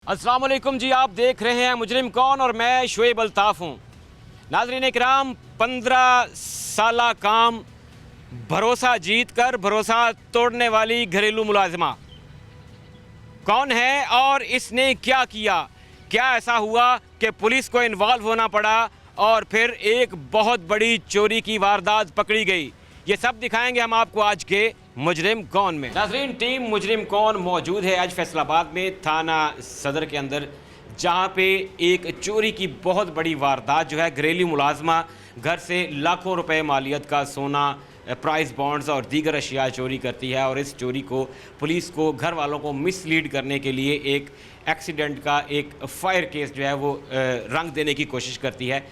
अस्सलाम वालेकुम जी, आप देख रहे हैं मुजरिम कौन और मैं शुएब अल्ताफ़ हूँ। नाज़रीन इकराम, 15 साला काम, भरोसा जीत कर भरोसा तोड़ने वाली घरेलू मुलाजिमा कौन है और इसने क्या किया? क्या ऐसा हुआ कि पुलिस को इन्वॉल्व होना पड़ा और फिर एक बहुत बड़ी चोरी की वारदात पकड़ी गई? ये सब दिखाएंगे हम आपको आज के मुजरिम कौन में। नाज़रीन, टीम मुजरिम कौन मौजूद है आज फैसलाबाद में थाना सदर के अंदर, जहाँ पे एक चोरी की बहुत बड़ी वारदात जो है, घरेलू मुलाजमा घर से लाखों रुपए मालियत का सोना, प्राइस बॉन्ड्स और दीगर अशिया चोरी करती है और इस चोरी को पुलिस को घर वालों को मिसलीड करने के लिए एक एक्सीडेंट का एक फायर केस जो है वो रंग देने की कोशिश करती है।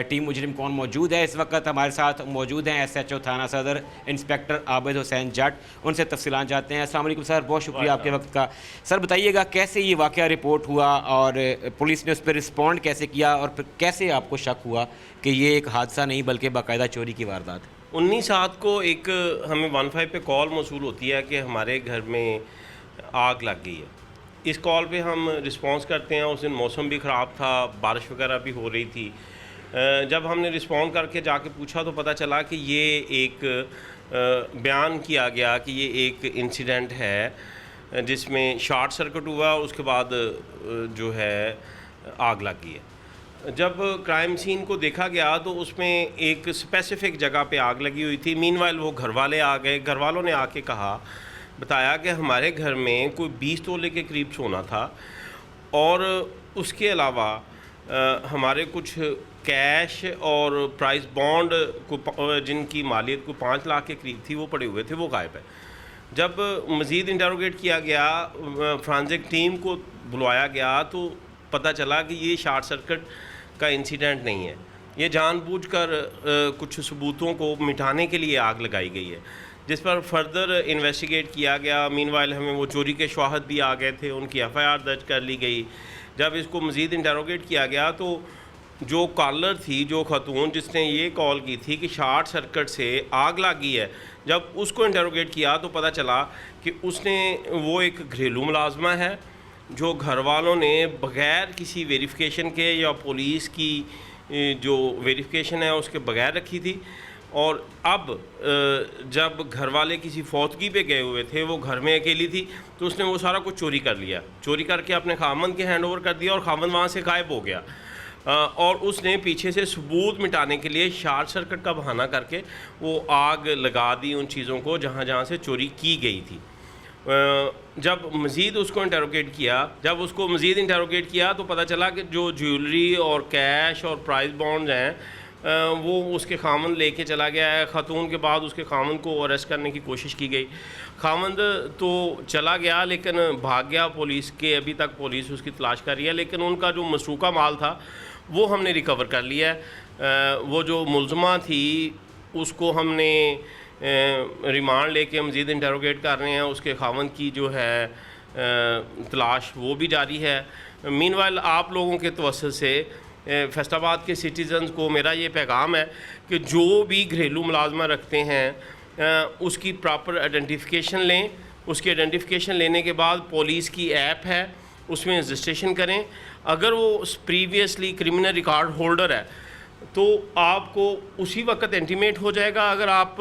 टीम मुजरिम कौन मौजूद है। इस वक्त हमारे साथ मौजूद हैं SHO थाना सदर इंस्पेक्टर आबिद हुसैन जट। उनसे तफसीलात जानते हैं। अस्सलाम वालेकुम सर, बहुत शुक्रिया आपके वक्त का। सर बताइएगा कैसे ये वाक़या रिपोर्ट हुआ और पुलिस ने उस पर रिस्पॉन्ड कैसे किया और फिर कैसे आपको शक हुआ कि ये एक हादसा नहीं बल्कि बाकायदा चोरी की वारदात है? 19/7 को एक हमें 15 पे कॉल मौसूल होती है कि हमारे घर में आग लग गई है। इस कॉल पे हम रिस्पांस करते हैं। उस दिन मौसम भी ख़राब था, बारिश वगैरह भी हो रही थी। जब हमने रिस्पॉन्ड करके जाके पूछा तो पता चला कि ये एक बयान किया गया कि ये एक इंसिडेंट है जिसमें शॉर्ट सर्किट हुआ, उसके बाद जो है आग लग गई है। जब क्राइम सीन को देखा गया तो उसमें एक स्पेसिफिक जगह पे आग लगी हुई थी। मीनवाइल वो घर वाले आ गए। घर वालों ने आके बताया कि हमारे घर में कोई 20 तोले के करीब सोना था और उसके अलावा हमारे कुछ कैश और प्राइस बॉन्ड को जिनकी मालियत को 5 लाख के करीब थी वो पड़े हुए थे, वो गायब है। जब मज़ीद इंटरोगेट किया गया, फ्रांसिक टीम को बुलवाया गया तो पता चला कि ये शॉर्ट सर्किट का इंसिडेंट नहीं है, ये जानबूझकर कुछ सबूतों को मिटाने के लिए आग लगाई गई है, जिस पर फर्दर इन्वेस्टिगेट किया गया। मीनवाइल हमें वो चोरी के शवाहद भी आ गए थे, उनकी FIR दर्ज कर ली गई। जब इसको मज़ीद इंटरोगेट किया गया तो जो कॉलर थी, जो खतून जिसने ये कॉल की थी कि शॉर्ट सर्किट से आग लगी है, जब उसको इंटरोगेट किया तो पता चला कि उसने वो एक घरेलू मुलाजमा है जो घर वालों ने बग़ैर किसी वेरिफिकेशन के या पुलिस की जो वेरिफिकेशन है उसके बग़ैर रखी थी। और अब जब घर वाले किसी फौतगी पे गए हुए थे, वो घर में अकेली थी, तो उसने वो सारा कुछ चोरी कर लिया। चोरी करके अपने खामन के हैंड ओवर कर दिया और खामन वहाँ से गायब हो गया। और उसने पीछे से सबूत मिटाने के लिए शॉर्ट सर्किट का बहाना करके वो आग लगा दी उन चीज़ों को जहाँ जहाँ से चोरी की गई थी। जब मज़ीद उसको इंटरोगेट किया तो पता चला कि जो ज्वेलरी और कैश और प्राइस बॉन्ड्स हैं वो उसके खामन लेके चला गया है। खतून के बाद उसके खामन को अरेस्ट करने की कोशिश की गई। खामंद तो चला गया लेकिन भाग गया पुलिस के, अभी तक पुलिस उसकी तलाश कर रही है। लेकिन उनका जो मसरूका माल था वो हमने रिकवर कर लिया है। वो जो मुलजमा थी उसको हमने रिमांड लेके मज़ीद इंटरोगेट कर रहे हैं। उसके खामंद की जो है तलाश वो भी जारी है। मीनवाइल आप लोगों के तवस्सुत से फैसलाबाद के सिटीज़न्स को मेरा ये पैगाम है कि जो भी घरेलू मुलाजमा रखते हैं उसकी प्रॉपर आइडेंटिफिकेशन लें। उसकी आइडेंटिफिकेशन लेने के बाद पुलिस की ऐप है उसमें रजिस्ट्रेशन करें। अगर वो प्रीवियसली क्रिमिनल रिकॉर्ड होल्डर है तो आपको उसी वक्त इंटीमेट हो जाएगा। अगर आप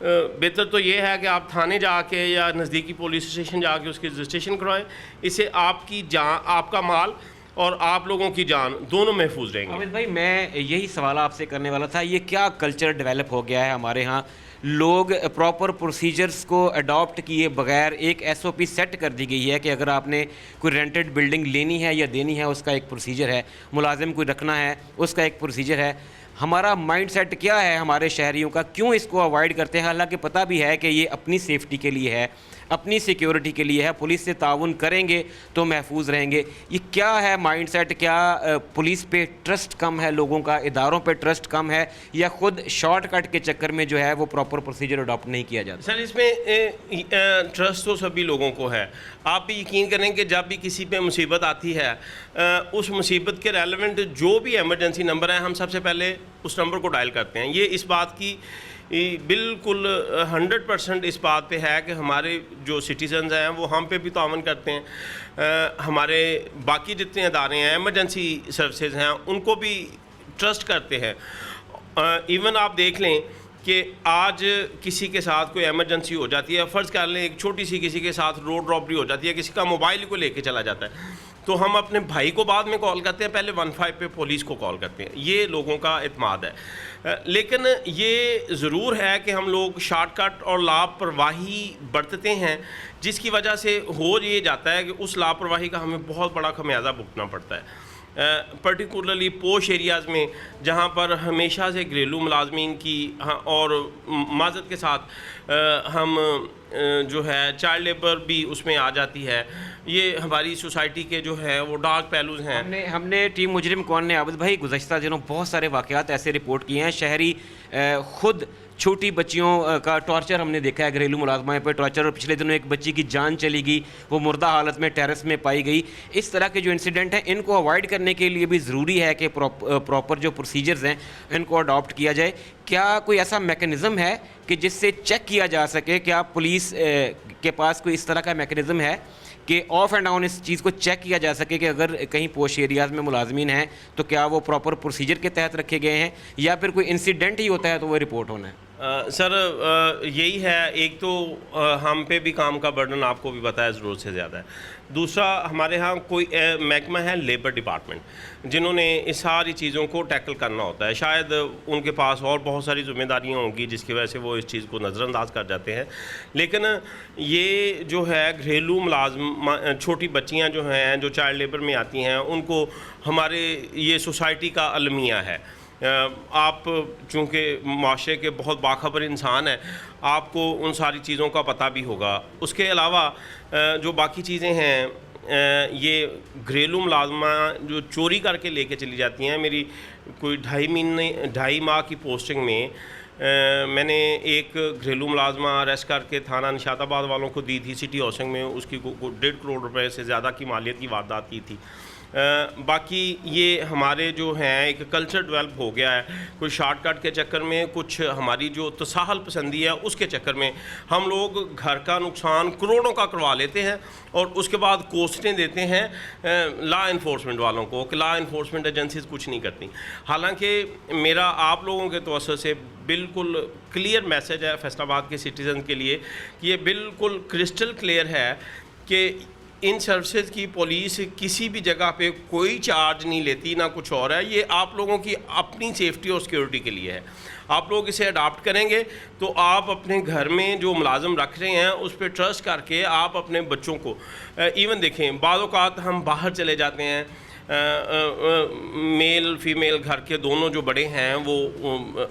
बेहतर तो ये है कि आप थाने जाके या नज़दीकी पुलिस स्टेशन जाके उसकी रजिस्ट्रेशन करवाएं। इससे आपकी जान, आपका माल और आप लोगों की जान दोनों महफूज रहेंगे। अमित भाई, मैं यही सवाल आपसे करने वाला था, ये क्या कल्चर डेवलप हो गया है हमारे यहाँ? लोग प्रॉपर प्रोसीजर्स को अडॉप्ट किए बगैर एक SOP सेट कर दी गई है कि अगर आपने कोई रेंटेड बिल्डिंग लेनी है या देनी है उसका एक प्रोसीजर है, मुलाजिम कोई रखना है उसका एक प्रोसीजर है। हमारा माइंडसेट क्या है हमारे शहरियों का? क्यों इसको अवॉइड करते हैं? हालांकि पता भी है कि ये अपनी सेफ्टी के लिए है, अपनी सिक्योरिटी के लिए है, पुलिस से ताउन करेंगे तो महफूज रहेंगे। ये क्या है माइंडसेट? क्या पुलिस पे ट्रस्ट कम है लोगों का, इदारों पे ट्रस्ट कम है, या खुद शॉर्टकट के चक्कर में जो है वो प्रॉपर प्रोसीजर अडॉप्ट नहीं किया जाता? सर, इसमें ट्रस्ट तो सभी लोगों को है। आप भी यकीन करें कि जब भी किसी पे मुसीबत आती है उस मुसीबत के रेलेवेंट जो भी एमरजेंसी नंबर है हम सबसे पहले उस नंबर को डायल करते हैं। ये इस बात की बिल्कुल 100% इस बात पे है कि हमारे जो सिटीजन्स हैं वो हम पे भी तावन करते हैं, हमारे बाकी जितने अदारे हैं एमरजेंसी सर्विसेज हैं उनको भी ट्रस्ट करते हैं। इवन आप देख लें कि आज किसी के साथ कोई एमरजेंसी हो जाती है, फ़र्ज़ कर लें एक छोटी सी किसी के साथ रोड रॉबरी हो जाती है, किसी का मोबाइल को लेके चला जाता है, तो हम अपने भाई को बाद में कॉल करते हैं, पहले 15 पे पुलिस को कॉल करते हैं। ये लोगों का इत्माद है। लेकिन ये ज़रूर है कि हम लोग शॉर्टकट और लापरवाही बरतते हैं, जिसकी वजह से हो ये जाता है कि उस लापरवाही का हमें बहुत बड़ा खमियाजा भुगतना पड़ता है। पर्टिकुलरली पोश एरियाज़ में जहाँ पर हमेशा से घरेलू मुलाजमीन की और माज़रत के साथ हम जो है चाइल्ड लेबर भी उसमें आ जाती है। ये हमारी सोसाइटी के जो है वो डार्क पहलूज़ हैं। हमने टीम मुजरिम कौन ने आबिद भाई गुज़श्ता दिनों बहुत सारे वाक़यात ऐसे रिपोर्ट किए हैं। शहरी ख़ुद छोटी बच्चियों का टॉर्चर हमने देखा है, घरेलू मुलाजमाएँ पर टॉर्चर, और पिछले दिनों एक बच्ची की जान चली गई, वो मुर्दा हालत में टेरेस में पाई गई। इस तरह के जो इंसिडेंट हैं इनको अवॉइड करने के लिए भी ज़रूरी है कि प्रॉपर जो प्रोसीजर्स हैं इनको अडॉप्ट किया जाए। क्या कोई ऐसा मैकेनिज़्म है कि जिससे चेक किया जा सके? क्या पुलिस के पास कोई इस तरह का मैकेनिज़्म है कि ऑफ एंड ऑन इस चीज़ को चेक किया जा सके कि अगर कहीं पोश एरियाज़ में मुलाजमीन हैं तो क्या वो प्रॉपर प्रोसीजर के तहत रखे गए हैं, या फिर कोई इंसिडेंट ही होता है तो वो रिपोर्ट होना है? सर यही है, एक तो हम पे भी काम का बर्डन आपको भी पता है ज़रूरत से ज़्यादा है। दूसरा, हमारे यहाँ कोई महकमा है लेबर डिपार्टमेंट, जिन्होंने इस सारी चीज़ों को टैकल करना होता है। शायद उनके पास और बहुत सारी ज़िम्मेदारियाँ होंगी जिसकी वजह से वो इस चीज़ को नज़रअंदाज कर जाते हैं। लेकिन ये जो है घरेलू मुलाजम छोटी बच्चियाँ जो हैं जो चाइल्ड लेबर में आती हैं, उनको हमारे ये सोसाइटी का अलमिया है। आप चूँकि माशरे के बहुत बाखबर इंसान हैं, आपको उन सारी चीज़ों का पता भी होगा। उसके अलावा जो बाकी चीज़ें हैं, ये घरेलू मुलाजमा जो चोरी करके लेके चली जाती हैं। मेरी कोई 2.5 माह की पोस्टिंग में मैंने एक घरेलू मुलाजमा अरेस्ट करके थाना निशाताबाद वालों को दी थी सिटी हाउसिंग में। उसकी 1.5 करोड़ रुपए से ज़्यादा की मालियत की वारदात की थी। बाकी ये हमारे जो हैं एक कल्चर डेवलप हो गया है, कोई शॉर्टकट के चक्कर में, कुछ हमारी जो तसाहल पसंदी है उसके चक्कर में हम लोग घर का नुकसान करोड़ों का करवा लेते हैं और उसके बाद कोस्टें देते हैं लॉ इन्फोर्समेंट वालों को कि लॉ इन्फोर्समेंट एजेंसीज कुछ नहीं करती। हालांकि मेरा आप लोगों के तवज्जो से बिल्कुल क्लियर मैसेज है फैसलाबाद के सिटीज़न के लिए कि ये बिल्कुल क्रिस्टल क्लियर है कि इन सर्विसेज की पुलिस किसी भी जगह पे कोई चार्ज नहीं लेती, ना कुछ और है। ये आप लोगों की अपनी सेफ्टी और सिक्योरिटी के लिए है। आप लोग इसे अडॉप्ट करेंगे तो आप अपने घर में जो मुलाजम रख रहे हैं उस पर ट्रस्ट करके आप अपने बच्चों को इवन देखें, बाज़ औक़ात हम बाहर चले जाते हैं, मेल फीमेल घर के दोनों जो बड़े हैं वो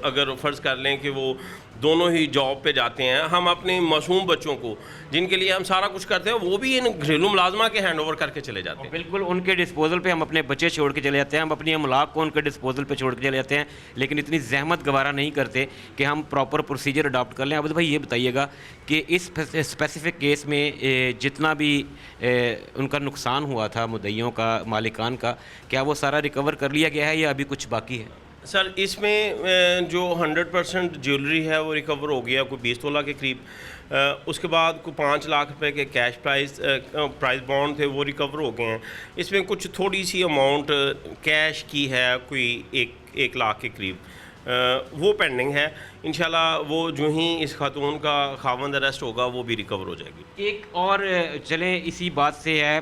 अगर फ़र्ज़ कर लें कि वो दोनों ही जॉब पे जाते हैं, हम अपने मासूम बच्चों को जिनके लिए हम सारा कुछ करते हैं वो भी इन घरेलू मुलाजमा के हैंड ओवर करके चले जाते हैं। बिल्कुल उनके डिस्पोजल पे हम अपने बच्चे छोड़ के चले जाते हैं, हम अपनी अमलाक को उनके डिस्पोजल पे छोड़ के चले जाते हैं, लेकिन इतनी जहमत गवारा नहीं करते कि हम प्रॉपर प्रोसीजर अडॉप्ट कर लें। अब भाई ये बताइएगा कि इस स्पेसिफिक केस में जितना भी उनका नुकसान हुआ था मुद्दइयों का, मालिकान का, क्या वो सारा रिकवर कर लिया गया है या अभी कुछ बाकी है? सर इसमें जो 100% ज्वेलरी है वो रिकवर हो गया, कोई 20 तोला के करीब। उसके बाद कोई 5 लाख रुपए के कैश प्राइस बॉन्ड थे वो रिकवर हो गए हैं। इसमें कुछ थोड़ी सी अमाउंट कैश की है, कोई 1 लाख के करीब, वो पेंडिंग है। इंशाल्लाह वो जो ही इस खातून का खावंद अरेस्ट होगा वो भी रिकवर हो जाएगी। एक और चलें इसी बात से है,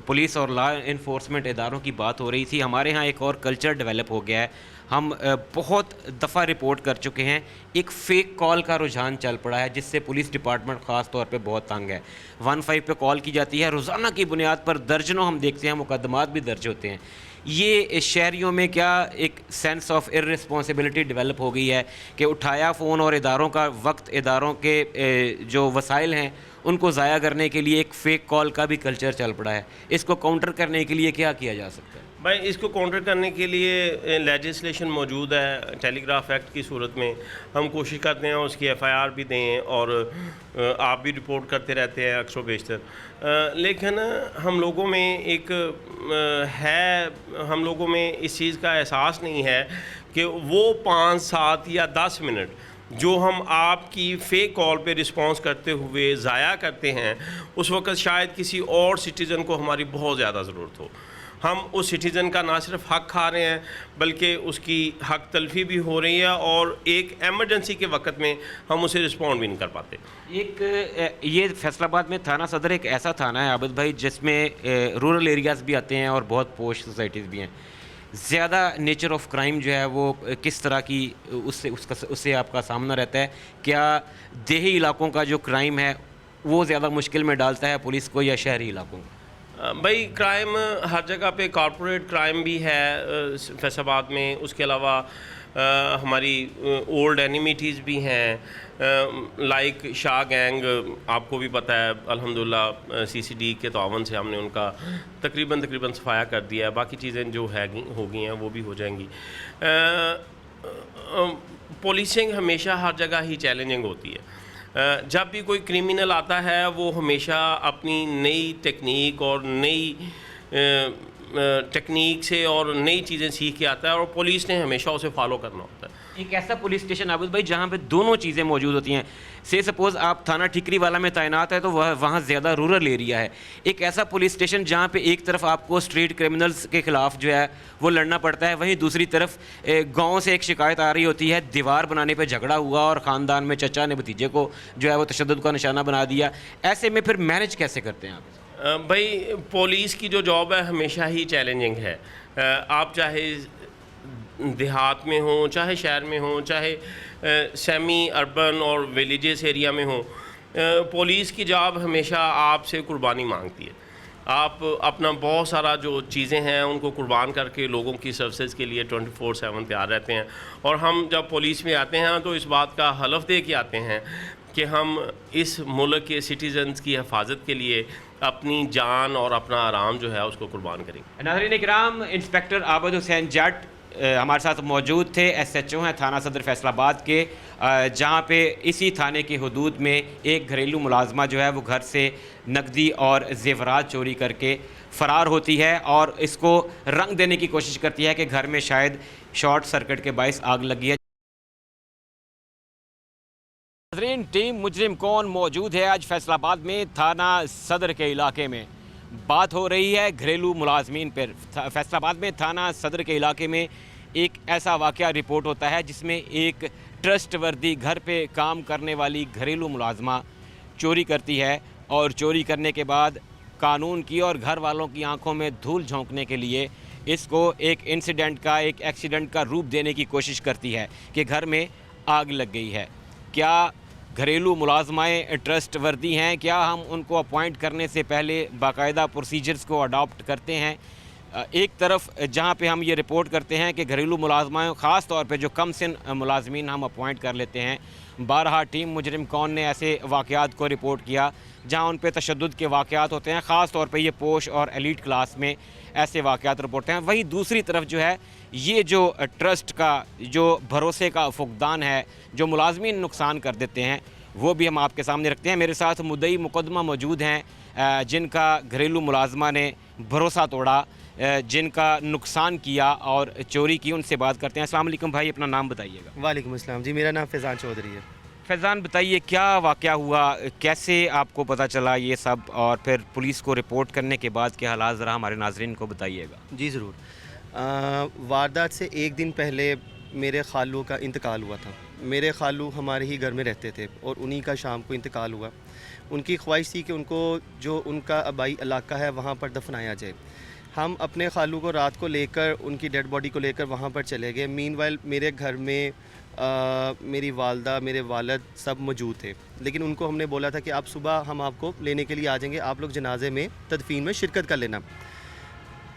पुलिस और लॉ इन्फोर्समेंट इदारों की बात हो रही थी। हमारे यहाँ एक और कल्चर डेवलप हो गया है। हम बहुत दफ़ा रिपोर्ट कर चुके हैं, एक फ़ेक कॉल का रुझान चल पड़ा है जिससे पुलिस डिपार्टमेंट ख़ास तौर पे बहुत तंग है। 15 पे कॉल की जाती है, रोज़ाना की बुनियाद पर दर्जनों हम देखते हैं मुकदमात भी दर्ज होते हैं। ये शहरियों में क्या एक सेंस ऑफ इररिस्पॉन्सिबिलिटी डेवलप हो गई है कि उठाया फ़ोन और इदारों का वक्त, इदारों के जो वसाइल हैं उनको ज़ाया करने के लिए एक फ़ेक कॉल का भी कल्चर चल पड़ा है। इसको काउंटर करने के लिए क्या किया जा सकता है? भाई इसको काउंटर करने के लिए लेजिस्लेशन मौजूद है। टेलीग्राफ एक्ट की सूरत में हम कोशिश करते हैं उसकी FIR भी दें और आप भी रिपोर्ट करते रहते हैं अक्सर बेशतर। लेकिन हम लोगों में एक हम लोगों में इस चीज़ का एहसास नहीं है कि वो 5, 7 या 10 मिनट जो हम आपकी फ़ेक कॉल पे रिस्पॉन्स करते हुए ज़ाया करते हैं, उस वक्त शायद किसी और सिटीज़न को हमारी बहुत ज़्यादा ज़रूरत हो। हम उस सिटीज़न का ना सिर्फ हक़ खा रहे हैं बल्कि उसकी हक़ तलफ़ी भी हो रही है, और एक एमरजेंसी के वक्त में हम उसे रिस्पॉन्ड भी नहीं कर पाते। ये फैसलाबाद में थाना सदर एक ऐसा थाना है आबिद भाई जिसमें रूरल एरियाज़ भी आते हैं और बहुत पोश सोसाइटीज़ भी हैं। ज़्यादा नेचर ऑफ क्राइम जो है वो किस तरह की उससे आपका सामना रहता है? क्या देही इलाकों का जो क्राइम है वो ज़्यादा मुश्किल में डालता है पुलिस को या शहरी इलाकों को? भाई क्राइम हर जगह पे, कॉरपोरेट क्राइम भी है फैसलाबाद में, उसके अलावा हमारी ओल्ड एनिमिटीज़ भी हैं, लाइक शाह गैंग, आपको भी पता है अल्हम्दुलिल्लाह सीसीडी के तावन से हमने उनका तकरीबन सफाया कर दिया है। बाकी चीज़ें जो है हो गई हैं वो भी हो जाएंगी। पुलिसिंग हमेशा हर जगह ही चैलेंजिंग होती है। जब भी कोई क्रिमिनल आता है वो हमेशा अपनी नई टेक्निक और नई टेक्निक से और नई चीज़ें सीख के आता है, और पुलिस ने हमेशा उसे फॉलो करना होता है। एक ऐसा पुलिस स्टेशन आबिद भाई जहाँ पे दोनों चीज़ें मौजूद होती हैं। से सपोज़ आप थाना ठिकरी वाला में तैनात है तो वहाँ ज़्यादा रूरल एरिया है। एक ऐसा पुलिस स्टेशन जहाँ पे एक तरफ आपको स्ट्रीट क्रिमिनल्स के ख़िलाफ़ जो है वो लड़ना पड़ता है, वहीं दूसरी तरफ गांव से एक शिकायत आ रही होती है, दीवार बनाने पे झगड़ा हुआ और ख़ानदान में चचा ने भतीजे को जो है वो तशद्दुद का निशाना बना दिया। ऐसे में फिर मैनेज कैसे करते हैं आप? भाई पुलिस की जो जॉब है हमेशा ही चैलेंजिंग है। आप चाहे देहात में हो, चाहे शहर में हो, चाहे सेमी अर्बन और विलेजेस एरिया में हो, पुलिस की जॉब हमेशा आपसे कुर्बानी मांगती है। आप अपना बहुत सारा जो चीज़ें हैं उनको कुर्बान करके लोगों की सर्विसेज के लिए 24/7 तैयार रहते हैं। और हम जब पुलिस में आते हैं तो इस बात का हलफ दे के आते हैं कि हम इस मुल्क के सिटीजन्स की हिफाजत के लिए अपनी जान और अपना आराम जो है उसको कुर्बान करेंगे। नाज़रीन इकराम, इंस्पेक्टर आबिद हुसैन जट हमारे साथ मौजूद थे। SHO हैं थाना सदर फैसलाबाद के, जहाँ पे इसी थाने की हदूद में एक घरेलू मुलाजमा जो है वो घर से नकदी और जेवरात चोरी करके फ़रार होती है और इसको रंग देने की कोशिश करती है कि घर में शायद शॉर्ट सर्किट के बाइस आग लगी है। नाज़रीन, टीम मुजरिम कौन मौजूद है आज फैसलाबाद में थाना सदर के इलाके में। बात हो रही है घरेलू मुलाजमीन पर। फैसलाबाद में थाना सदर के इलाके में एक ऐसा वाक़या रिपोर्ट होता है जिसमें एक ट्रस्टवर्दी घर पे काम करने वाली घरेलू मुलाजमा चोरी करती है और चोरी करने के बाद कानून की और घर वालों की आंखों में धूल झोंकने के लिए इसको एक इंसिडेंट का, एक एक्सीडेंट का रूप देने की कोशिश करती है कि घर में आग लग गई है। क्या घरेलू मुलाजमाएँ ट्रस्ट वर्दी हैं? क्या हम उनको अपॉइंट करने से पहले बाकायदा प्रोसीजर्स को अडॉप्ट करते हैं? एक तरफ जहां पे हम ये रिपोर्ट करते हैं कि घरेलू मुलाजमाएँ ख़ास तौर पे जो कम सिन मुलाजमीन हम अपॉइंट कर लेते हैं, बारहा टीम मुजरिम कौन ने ऐसे वाक़यात को रिपोर्ट किया जहां उन पे तशद्दुद के वाक़यात होते हैं। ख़ास तौर पे ये पोश और एलीट क्लास में ऐसे वाक़यात रिपोर्ट हैं। वहीं दूसरी तरफ जो है ये जो ट्रस्ट का जो भरोसे का फुकदान है, जो मुलाजमीन नुकसान कर देते हैं, वो भी हम आपके सामने रखते हैं। मेरे साथ मुद्दई मुकदमा मौजूद हैं जिनका घरेलू मुलाजमा ने भरोसा तोड़ा, जिनका नुकसान किया और चोरी की। उनसे बात करते हैं। अस्सलाम वालेकुम भाई, अपना नाम बताइएगा। वालेकुम अस्सलाम जी, मेरा नाम फैज़ान चौधरी है। फैज़ान बताइए क्या वाक़या हुआ, कैसे आपको पता चला ये सब, और फिर पुलिस को रिपोर्ट करने के बाद क्या हालात ज़रा हमारे नाज़रीन को बताइएगा। जी ज़रूर। वारदात से एक दिन पहले मेरे खालू का इंतकाल हुआ था। मेरे खालू हमारे ही घर में रहते थे और उन्हीं का शाम को इंतकाल हुआ। उनकी ख्वाहिश थी कि उनको जो उनका आबाई इलाका है वहाँ पर दफनाया जाए। हम अपने खालू को रात को लेकर, उनकी डेड बॉडी को लेकर वहाँ पर चले गए। मीनवाइल मेरे घर में मेरी वालदा, मेरे वालिद सब मौजूद थे, लेकिन उनको हमने बोला था कि आप सुबह हम आपको लेने के लिए आ जाएंगे, आप लोग जनाजे में तदफीन में शिरकत कर लेना।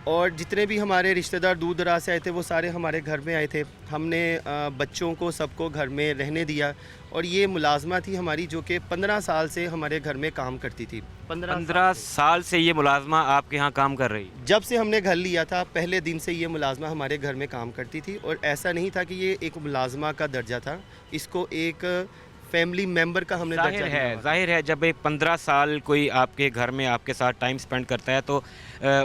और जितने भी हमारे रिश्तेदार दूर दराज से आए थे वो सारे हमारे घर में आए थे। हमने बच्चों को सबको घर में रहने दिया। और ये मुलाजमा थी हमारी जो कि 15 साल से हमारे घर में काम करती थी। 15 साल से ये मुलाजमा आपके यहाँ काम कर रही? जब से हमने घर लिया था पहले दिन से ये मुलाजमा हमारे घर में काम करती थी। और ऐसा नहीं था कि ये एक मुलाजमा का दर्जा था, इसको एक फैमिली मेंबर का हमने दर्जा दिया हुआ था। जाहिर है जब एक 15 साल कोई आपके घर में आपके साथ टाइम स्पेंड करता है तो